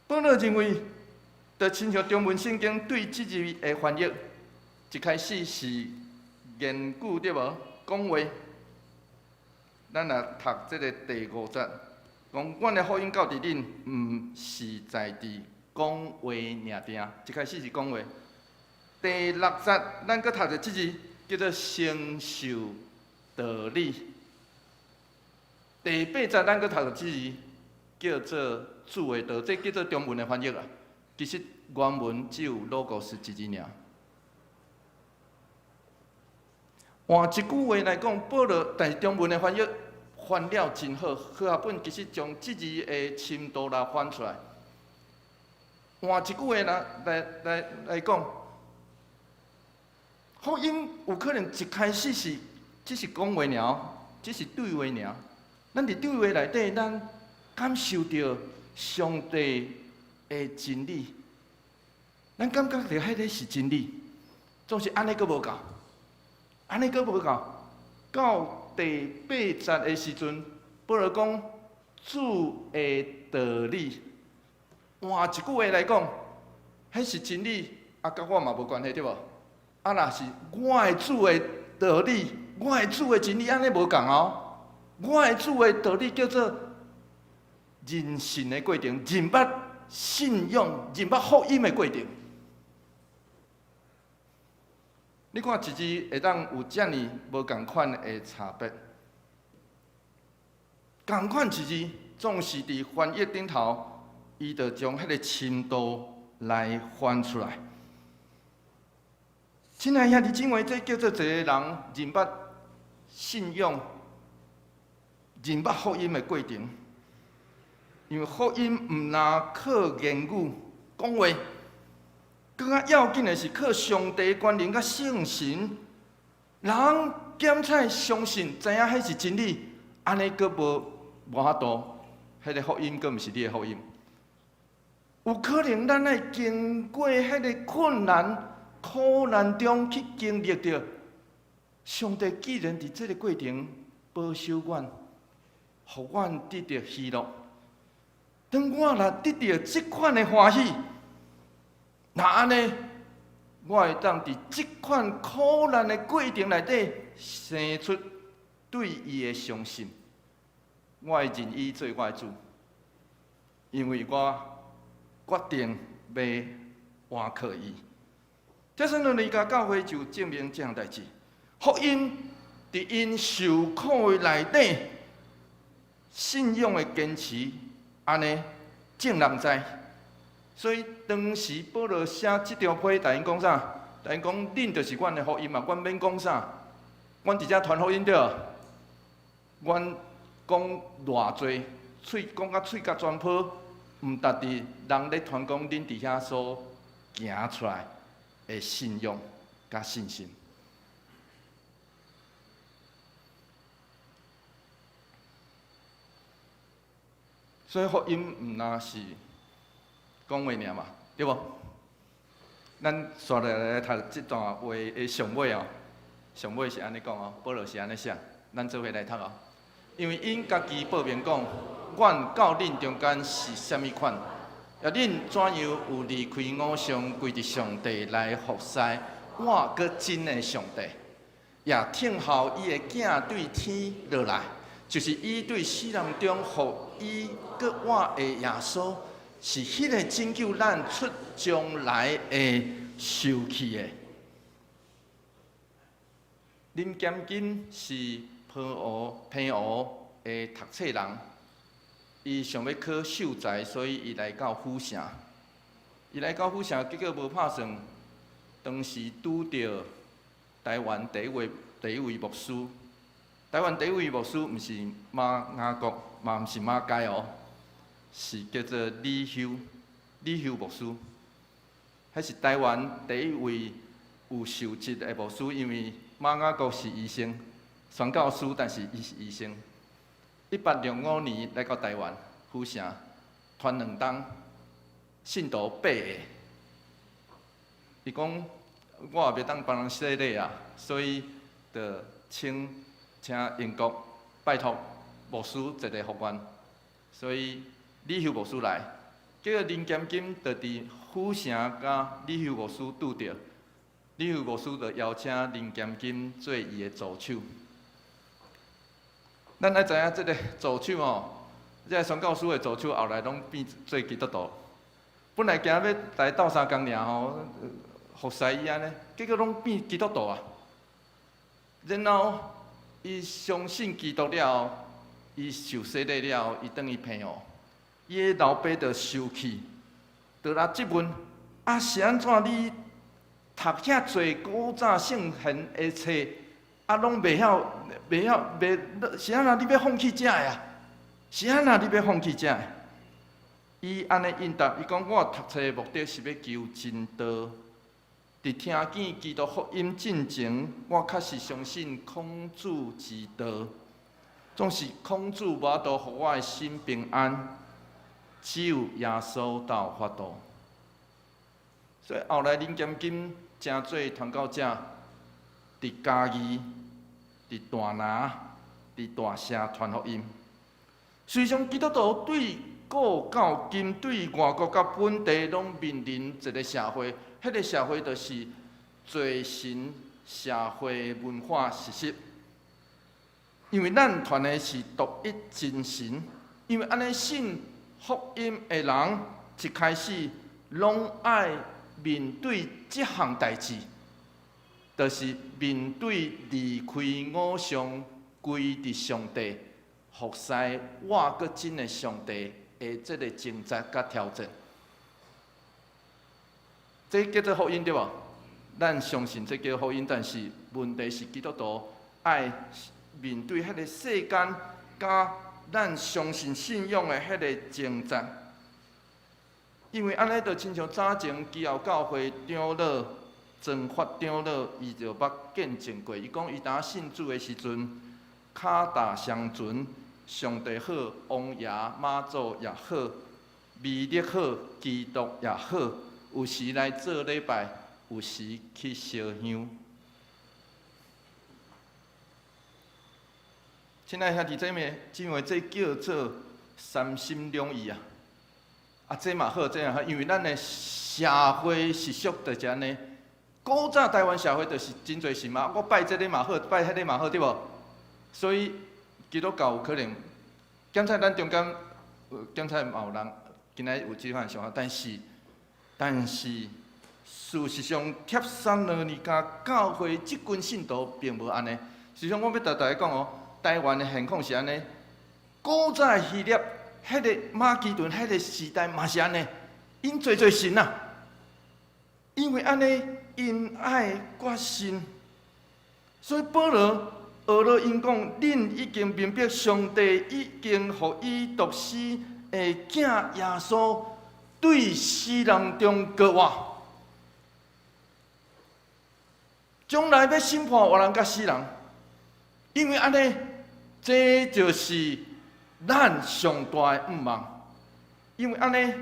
保罗认为，就亲像中文圣经对即字的翻译，一开始是言语对无？讲话。咱若读即个第5节，讲阮的福音到伫恁，毋是在伫讲话尔定。一开始是讲话。第6节，咱搁读着即字，叫做承受道理。第8节，咱搁读到即字，叫做主的道，这叫做中文的翻译啊。其实原文只有 logos 一字尔。换一句话来讲，保罗但是中文的翻译翻了真好，和合本其实将即字的深度来翻出来。换一句话来讲，福音有可能一开始只是讲话尔，只是对话尔。咱伫对话内底，咱感受到上帝的真理，咱感觉到迄个是真理，总是安尼阁无够，安尼阁无够。到第8节的时阵，保罗讲主的道理，换一句话来讲，迄是真理，甲我嘛无关系对无？若是我的主的道理，我的主的真理，安尼无共哦。我的主的道理叫做人信的过程，人捌信仰、人捌福音的过程。你看一字会当有遮尔无共款的差别，共款一字总是伫翻译顶头，伊就将迄个深度来翻出来。亲爱兄弟姊妹，这叫做一个人人捌信仰。人捌福音的过程，因为福音毋单靠言语讲话，更较要紧的是靠上帝观念甲圣神。人检采相信，知影迄是真理，安尼阁无法度，迄个福音阁毋是你的福音。有可能咱爱经过迄个困难、苦难中去经历着，上帝既然伫这个过程保守阮。互阮得到喜乐。当我若得到即款的欢喜，那安尼，我会当伫即款苦难的过程内底生出对伊的相信。我会认伊做我的主，因为我决定要换靠伊。这算两家教会就证明这项代志。福音伫因受苦的内底，信仰的坚持，安尼正人知。所以当时保罗写这条批，大因讲啥？大因讲，恁就是阮的福音嘛，阮免讲啥，阮伫遮传福音对。阮讲偌济，讲甲嘴甲全破，毋达伫人咧传讲恁伫遐所行出来的信仰甲信心。所以福音毋若是讲话尔嘛，对无？咱刷来读即段话的上尾哦，上尾是安尼讲哦，保罗是安尼写，咱做伙来读哦。因为因家己报明讲，阮到恁中间是啥物款，也恁怎样有离开偶像，归伫上帝来服侍，我搁真诶上帝，也听候伊诶囝对天落来，就是伊对死人中互伊搁活诶耶稣，是迄个拯救咱出将来会受气诶。恁检金是偏湖的读册人，伊想要考秀才，所以伊来到府城。伊来到府城，结果无拍算，当时拄着台湾第一位牧师。台湾第一位牧师毋是马雅各，嘛毋是马偕哦，是叫做李修牧师。迄是台湾第一位有受职的牧师，因为马雅各是医生。宣教师，但是伊是医生。1805年来到台湾府城，传2冬，信徒8个。伊讲，我也袂当帮人洗礼啊，所以就请英国拜托牧师一个福愿，所以李修牧师来，结果林检金就伫府城甲李修牧师拄着，李修牧师就邀请林检金做伊的助手。咱爱知影，即个助手哦，即个宣教师的助手后来拢变做基督徒。本来惊要来斗相共尔吼，服侍伊安尼，结果拢变基督徒啊。然后伊相信基督了后，伊受洗礼了后，伊转去平湖，伊的老爸就受气，就来质问：啊，是安怎你读遐侪古早圣贤的册？啊，拢袂晓，是安那你要放弃遮个啊？是安那你要放弃遮个？伊安尼应答，伊讲我读册的目的是要求真道。伫听见基督福音进前，我确实相信孔子之道，总是孔子无法度互我的心平安，只有耶稣才有法度。所以后来林检金真做传教者，伫嘉义。伫大拿、伫大城传福音，虽然基督徒对古到今对外国甲本地拢面临一个社会，迄个社会就是罪神社会文化实习。因为咱传的是独一真神，因为安尼信福音的人一开始拢爱面对即项代志。就是面对离开偶像，归伫上帝，服侍我搁真的上帝的这个挣扎甲挑战，这叫做福音对无？咱相信这叫福音，但是问题是基督徒爱面对迄个世间，甲咱相信信仰的迄个挣扎，因为安尼就亲像早前基督教会长老。曾发长老，伊就捌见证过。伊讲，伊当信主的时阵，脚踏双船，上帝好，王爷妈祖也好，弥勒好，基督也好，有时来做礼拜，有时去烧香。亲爱兄弟姐妹，这叫做三心两意啊！啊，这嘛好，这嘛好，因为咱的社会习俗就是安尼。古早台湾社会就是真侪神嘛，我拜这个嘛好，拜迄个嘛好，对无？所以基督教有可能检测咱中间检测嘛有人今仔有即款想法，但是事实上，帖撒罗尼迦教会即群信徒并无安尼。事实上，我要甲大家讲哦，台湾的现况是安尼。古早希腊迄个马其顿迄个时代嘛是安尼，因做神啊，因为安尼因爱决心，所以保罗学了因讲，恁已经明白上帝已经互伊独生的囝耶稣对世人中割活，将来要审判活人甲死人，因为安尼，这就是咱上大的愿望。因为安尼，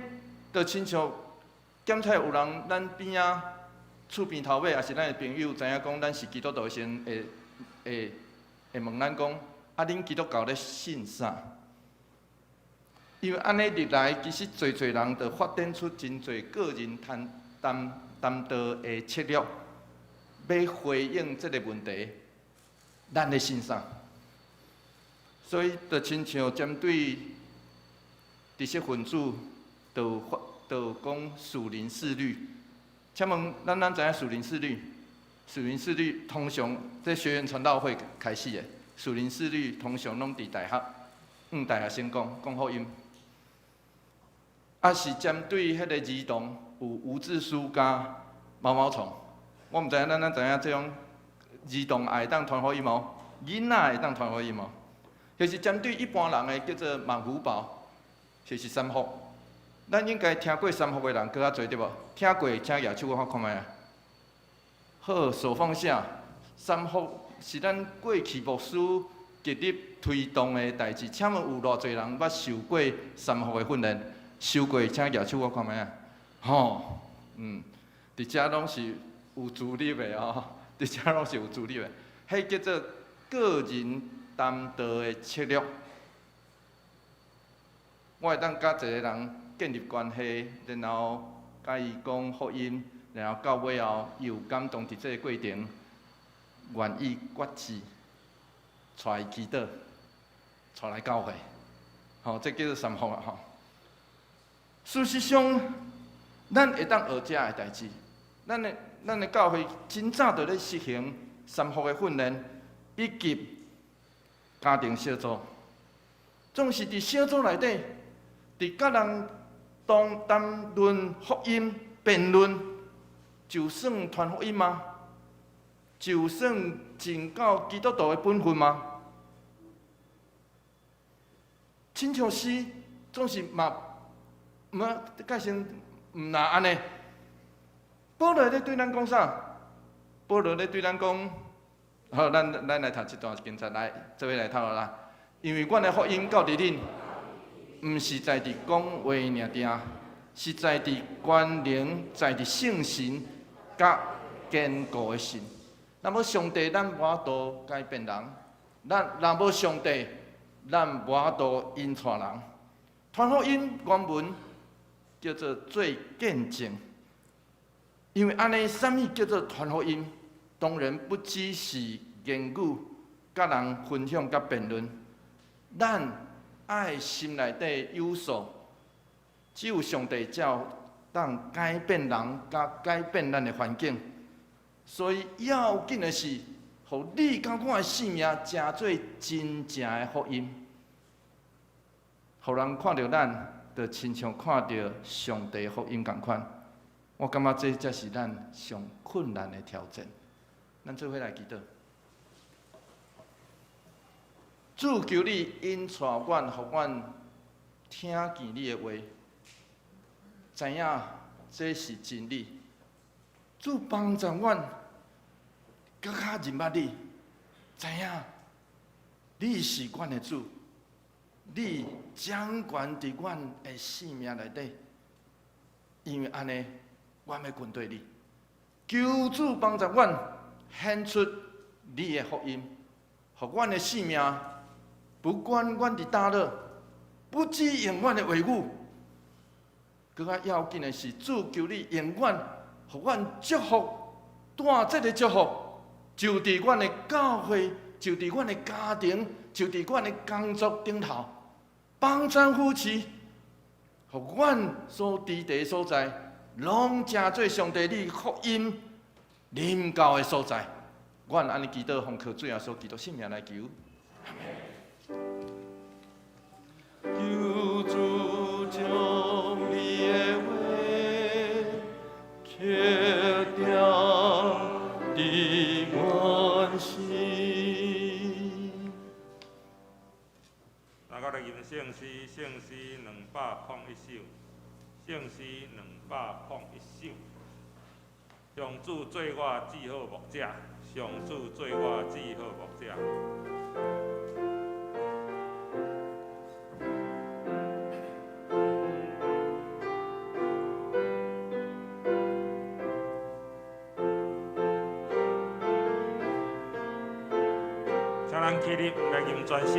就亲像检测有人咱边仔厝边头尾，也是咱的朋友，知影讲咱是基督徒时，会问咱讲，啊，恁基督教咧信啥？因为安尼历来，其实侪人就发展出真侪个人担道的策略，要回应这个问题，咱咧信啥？所以，就亲像针对知识分子，就讲属灵势力。请问，咱知影属灵势力？属灵势力通常在学院传道会开始的，属灵势力通常拢伫大学，大学生讲福音。是针对迄个儿童有无字书加毛毛虫。我毋知影咱知影这种儿童也会当传福音无？囡仔会当传福音无？就是针对一般人的叫做万福宝，就是三福。咱应该听过三福的人搁较侪对无？听过请举手我看卖啊。好，受访者，三福是咱过去牧师极力推动的代志。请问有偌侪人捌受过三福的训练？受过请举手我看卖啊。吼，伫遮拢是有自立的哦，伫遮拢是有自立的。迄叫做个人担道的策略。我会当甲一个人建立关系，然后甲伊讲福音，然后到尾后，伊有感动伫这个过程，愿意决志，带伊祈祷，带来教会。吼，这叫做三福啊！吼。事实上，咱会当学遮个代志。咱的教会真早就咧实行三福的训练，以及家庭小组，总是伫小组内底，伫甲人谈论福音、辩论，就算传福音吗？就算尽到基督徒的本分吗？亲像是总是改成毋若安尼。保罗咧对咱讲啥？保罗咧对咱讲，好，咱来读一段经节来，做伙来讨论啦。因为阮的福音到伫恁，毋是在伫讲话尔定，是在伫关联，在伫圣神甲坚固的心。若无上帝，咱无法度改变人；若无上帝，咱无法度引带人。传福音原文叫做做见证。因为安尼，啥物叫做传福音？当然不只是言语，甲人分享甲辩论。咱爱心内底有数，只有上帝才有当改变人，甲改变咱的环境。所以要紧的是，互你甲我的性命成做真正的福音，互人看到咱，就亲像看到上帝的福音共款。我感觉这才是咱上困难的挑战。咱做伙来祈祷。主求你引带阮，互阮听见你的话，知影这是真理。主帮助阮，更较认捌你，知影你是阮的主，你掌权伫阮的生命内底。因为安尼，阮要跟对你，求主帮助阮显出你的福音，互阮的生命，不管阮伫倒落，不只用阮的话语，更较要紧的是，主求你用阮，互阮祝福，带这个祝福，就伫阮的教会，就伫阮的家庭，就伫阮的工作顶头，帮咱夫妻，互阮所伫地所在，拢成做上帝你福音临到的所在。阮安尼祈祷，奉靠最后所基督圣名来求。求主将你的话刻掉伫阮心。大家来吟圣诗，圣诗201首，圣诗201首。上主做我至好牧者，上主做我至好牧者。请咱起立来吟全首。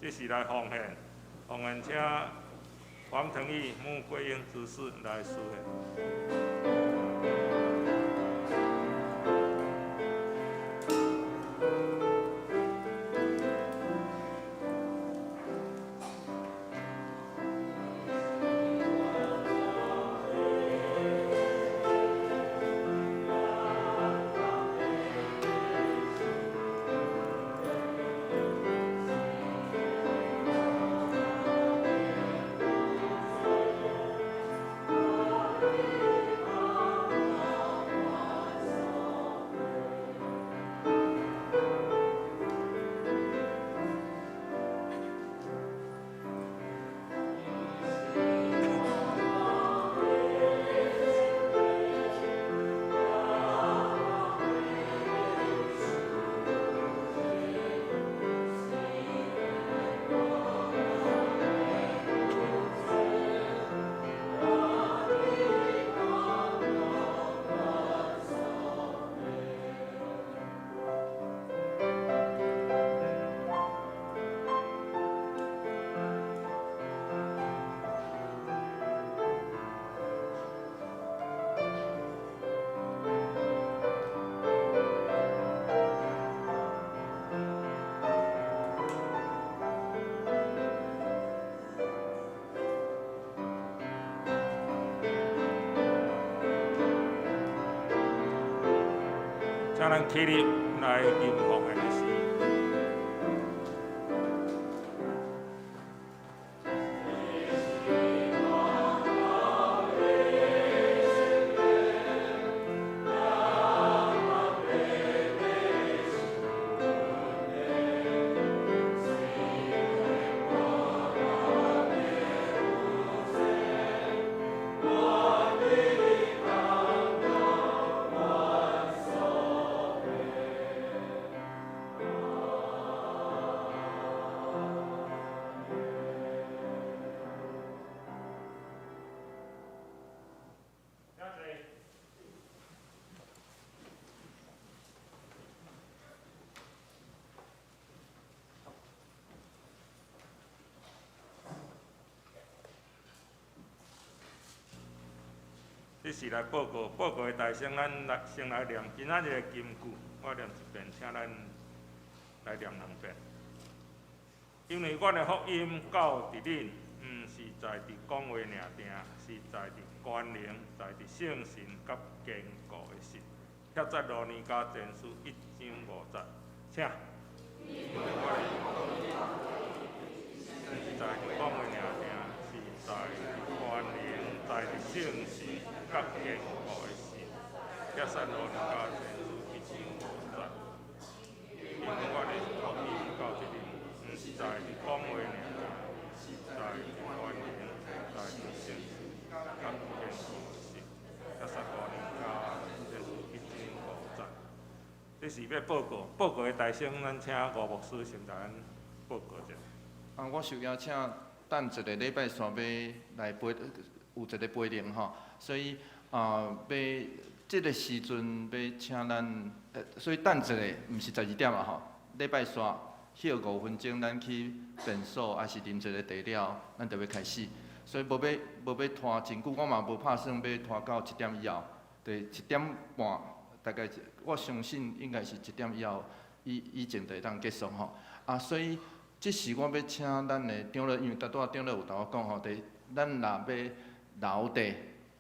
这是来奉献，请黄腾义、穆桂英执事来施献。咱起立来吟奉的诗。这是来报告的大声，咱先来念今仔日的金句，我念一遍，请咱来念两遍。因为阮的福音到伫恁，毋是在伫讲话尔定，是在伫关联，在伫圣神甲坚固的心。协助罗尼加前书1章5节，请。因为阮的福音是在伫讲话尔定，是在伫关联，在伫圣神。甲坚固的心，协助罗尼加前书1章5节。因为阮的福音到伫恁，毋是在伫讲话尔，是在伫关联，在伫圣神甲坚固的心，协助罗尼加前书1章5节。这是要报告的大声，咱请吴牧师先来报告者。我受邀请，等一个礼拜三要来陪，有一个陪灵吼。所以即个时阵要请咱，所以等一下，毋是12点啊吼。礼拜三歇5分钟，咱去便所，还是啉一个茶了，咱就要开始。所以无要拖真久，我嘛无打算要拖到1点以后，就1点半，大概我相信应该是1点以后以前就会当结束吼。所以即时我要请咱的长老，因为长老有甲我讲吼，咱若要留地。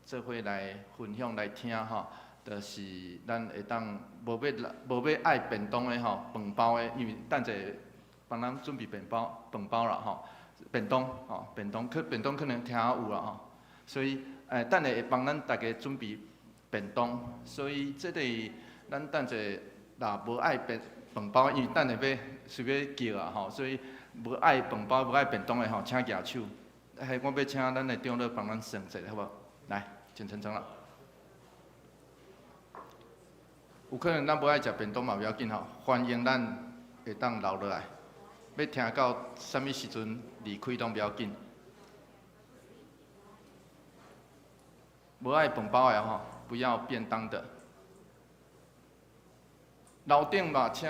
做伙来分享来听吼，就是咱会当无要爱便当的吼，饭包的，因为等者帮咱准备饭包啦吼，便当吼，便当可能听有啦吼，所以等下会帮咱大家准备便当，所以这个咱等者若无爱饭包，因为等下要随要叫啊吼，所以无爱饭包无爱便当的吼，请举手。我要请咱的长老帮咱算一下，好无？来，真诚了。有可能咱无爱食便当嘛，不要紧吼，欢迎咱会当留落来。要听到啥物时阵离开拢不要紧。无爱饭包的吼，不要便当的。楼顶嘛，请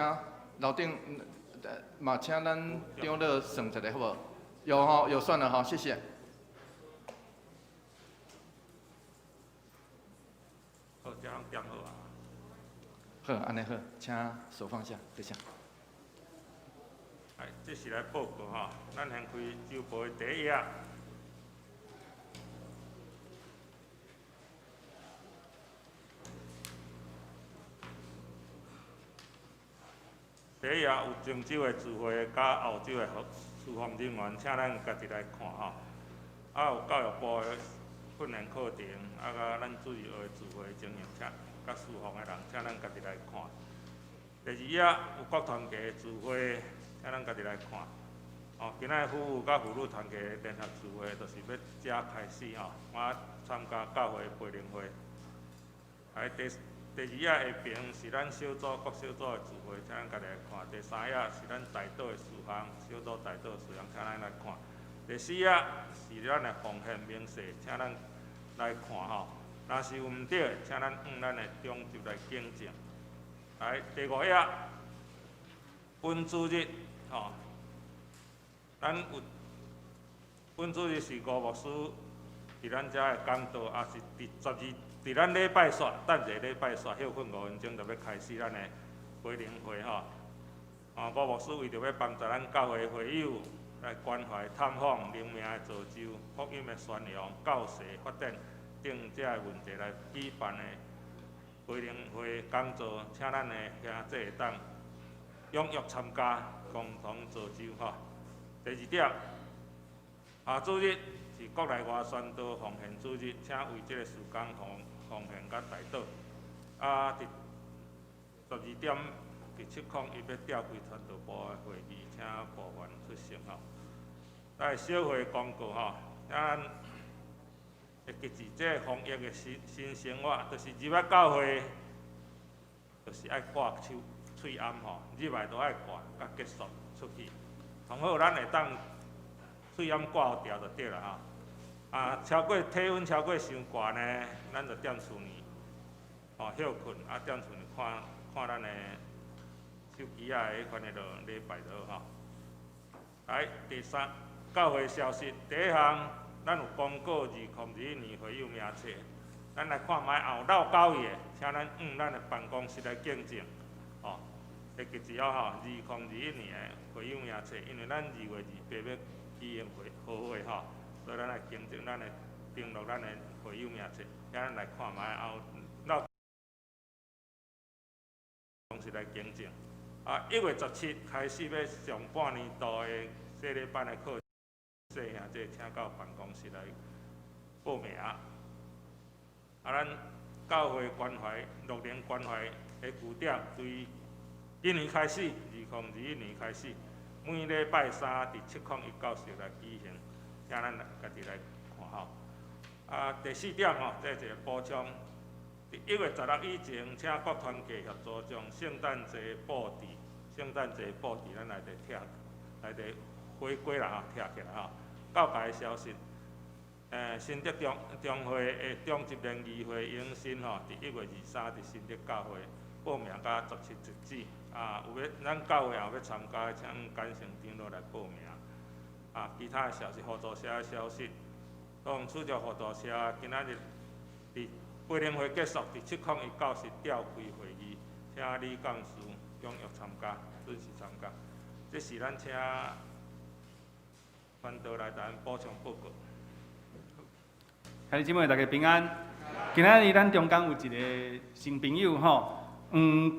咱长老算一下好无？有吼，有算了吼，谢谢。好，这样点好啊。好，安尼好，请手放下，谢谢。这是来报告吼，咱先开周报的第一页。第一页有郑州的聚会，甲澳洲的厨房人员，请咱家己来看吼。有教育部的训练课程，甲咱水学的聚会经营，甲厨房的人，请咱家己来看。第二页有国团契的聚会，请咱家己来看。今仔妇孺甲妇女团契的联合聚会，就是要遮开始吼。我参加教会培灵会。第二页下边是咱小组各小组的聚会，请咱家己来看。第三页是咱大岛的事项，小组大岛的事项，请咱来看。第四页是咱的奉献明细，请咱来看吼。若是有毋对，请咱咱的中就来更正。第五页本主日吼，咱有本主日是吴牧师伫咱遮的讲道，也是伫咱礼拜煞，等一个礼拜煞休困5分钟，就要开始咱的培灵会吼。吴牧师为着要帮助咱教会会友来关怀、探访、灵命的造就、福音的宣扬、教示、发展等这个问题来举办的培灵会讲座，请咱的兄弟会当踊跃参加，共同造就吼。第二点，下主日是国内外宣道奉献主日，请为这个事工奉献甲代祷。伫12点第7孔，伊要调开传道部的会议，请部员出席吼。来小会广告吼，咱会记住这防疫的新生活，就是入来教会，就是爱挂喙罨吼，入来都爱挂，甲结束出去。同好咱会当喙罨挂好调就对了吼。超过体温超过伤悬呢，咱就踮厝呢，休困，踮厝呢看咱的手机迄款的礼拜就吼。来第三，教会消息第一项，咱有公告2021年会友名册，咱来看卖后绕9页，请咱咱的办公室来见证，会记住2021年的会友名册，因为咱2月28要举行好会吼，所以咱来见证咱的登录咱的会友名册，请咱来看卖后绕公司来见证。1月17开始要上半年度的洗礼班的课，细兄弟请到办公室来报名。咱教会关怀6年关怀的据点，对今年开始，2021年开始，每礼拜3伫7孔1教室来举行，请咱家己来看吼。第4点吼，这一个补充。1月16以前，请各团契协助将圣诞节布置，咱内底内底花粿啦拆起来吼。教界消息，新德中会的中级联谊会迎新吼，伫1月23伫新德教会报名到17截止。咱教会也要参加，请简讯登录来报名。其他的消息，合作社的消息，当处着合作社今仔日伫培灵会结束，伫7孔1教室召开会议，请李讲师踊跃参加，准时参加。这是咱请传道来咱补充报告。兄弟姊妹，大家平安。今仔日咱中间有一个新朋友吼，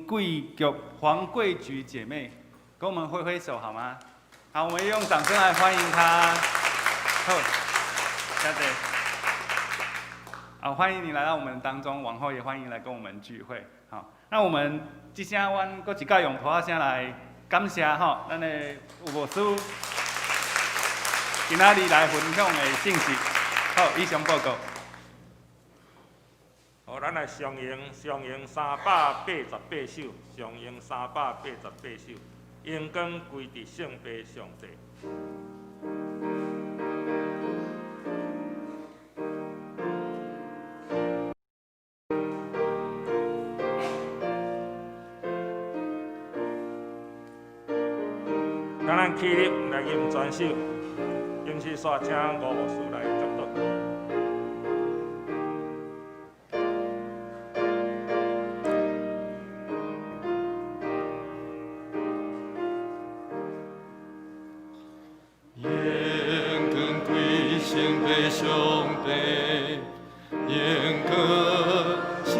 贵局黄桂菊姐妹，跟我们挥挥手好吗？好，我们用掌声来欢迎她。好，谢谢。好，欢迎你来到我们当中，往后也欢迎来跟我们聚会。好，那我们即声，阮搁一届用拖仔声来感谢吼，咱的有牧师今仔日来分享的信息。好，以上报告。咱来上映388首，上映388首，阳光归伫圣父上帝。咱起立来吟全首，吟诗煞请吴牧师来接读。愿光归圣父上帝，愿歌献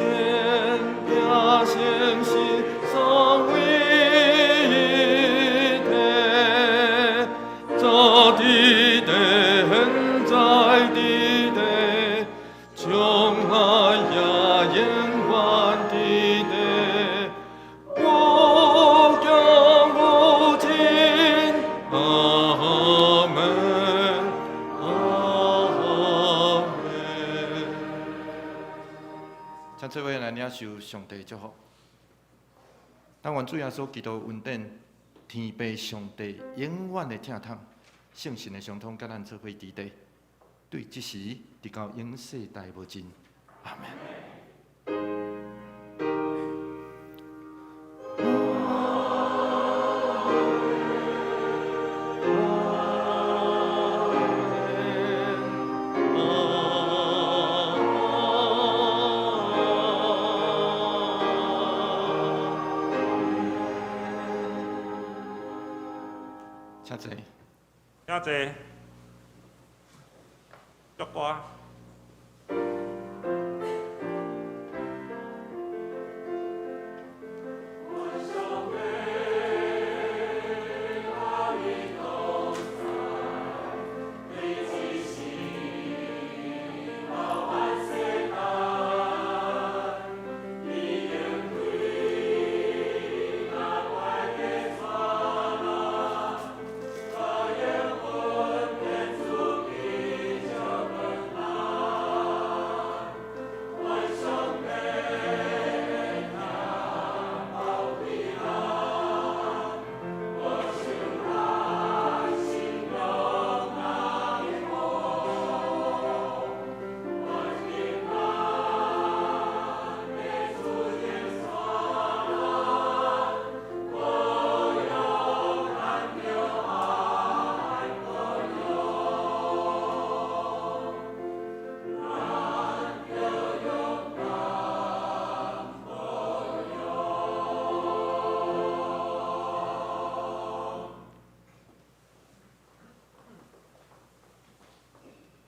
表诚心颂为。这位来领受上帝祝福。但愿主耶稣基督恩典、天父上帝永远的疼痛、圣神的相通，甲咱做伙伫地，对即时直到永世代无尽。阿门。请坐。请坐。祝歌。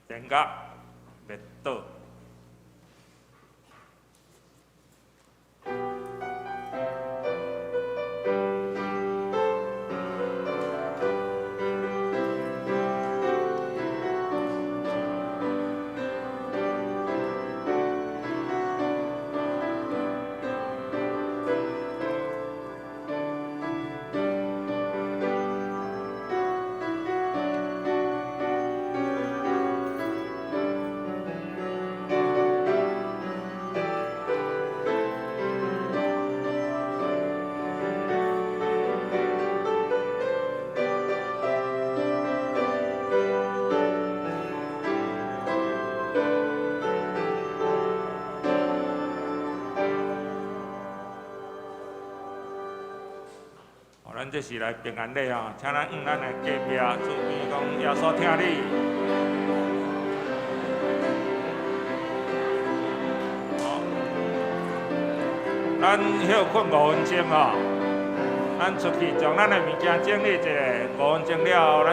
田角灭倒。咱这是来平安礼吼，请咱咱的隔壁厝边讲耶稣听你。好，咱休困5分钟吼，咱出去将咱的物件整理一下，5分钟了后。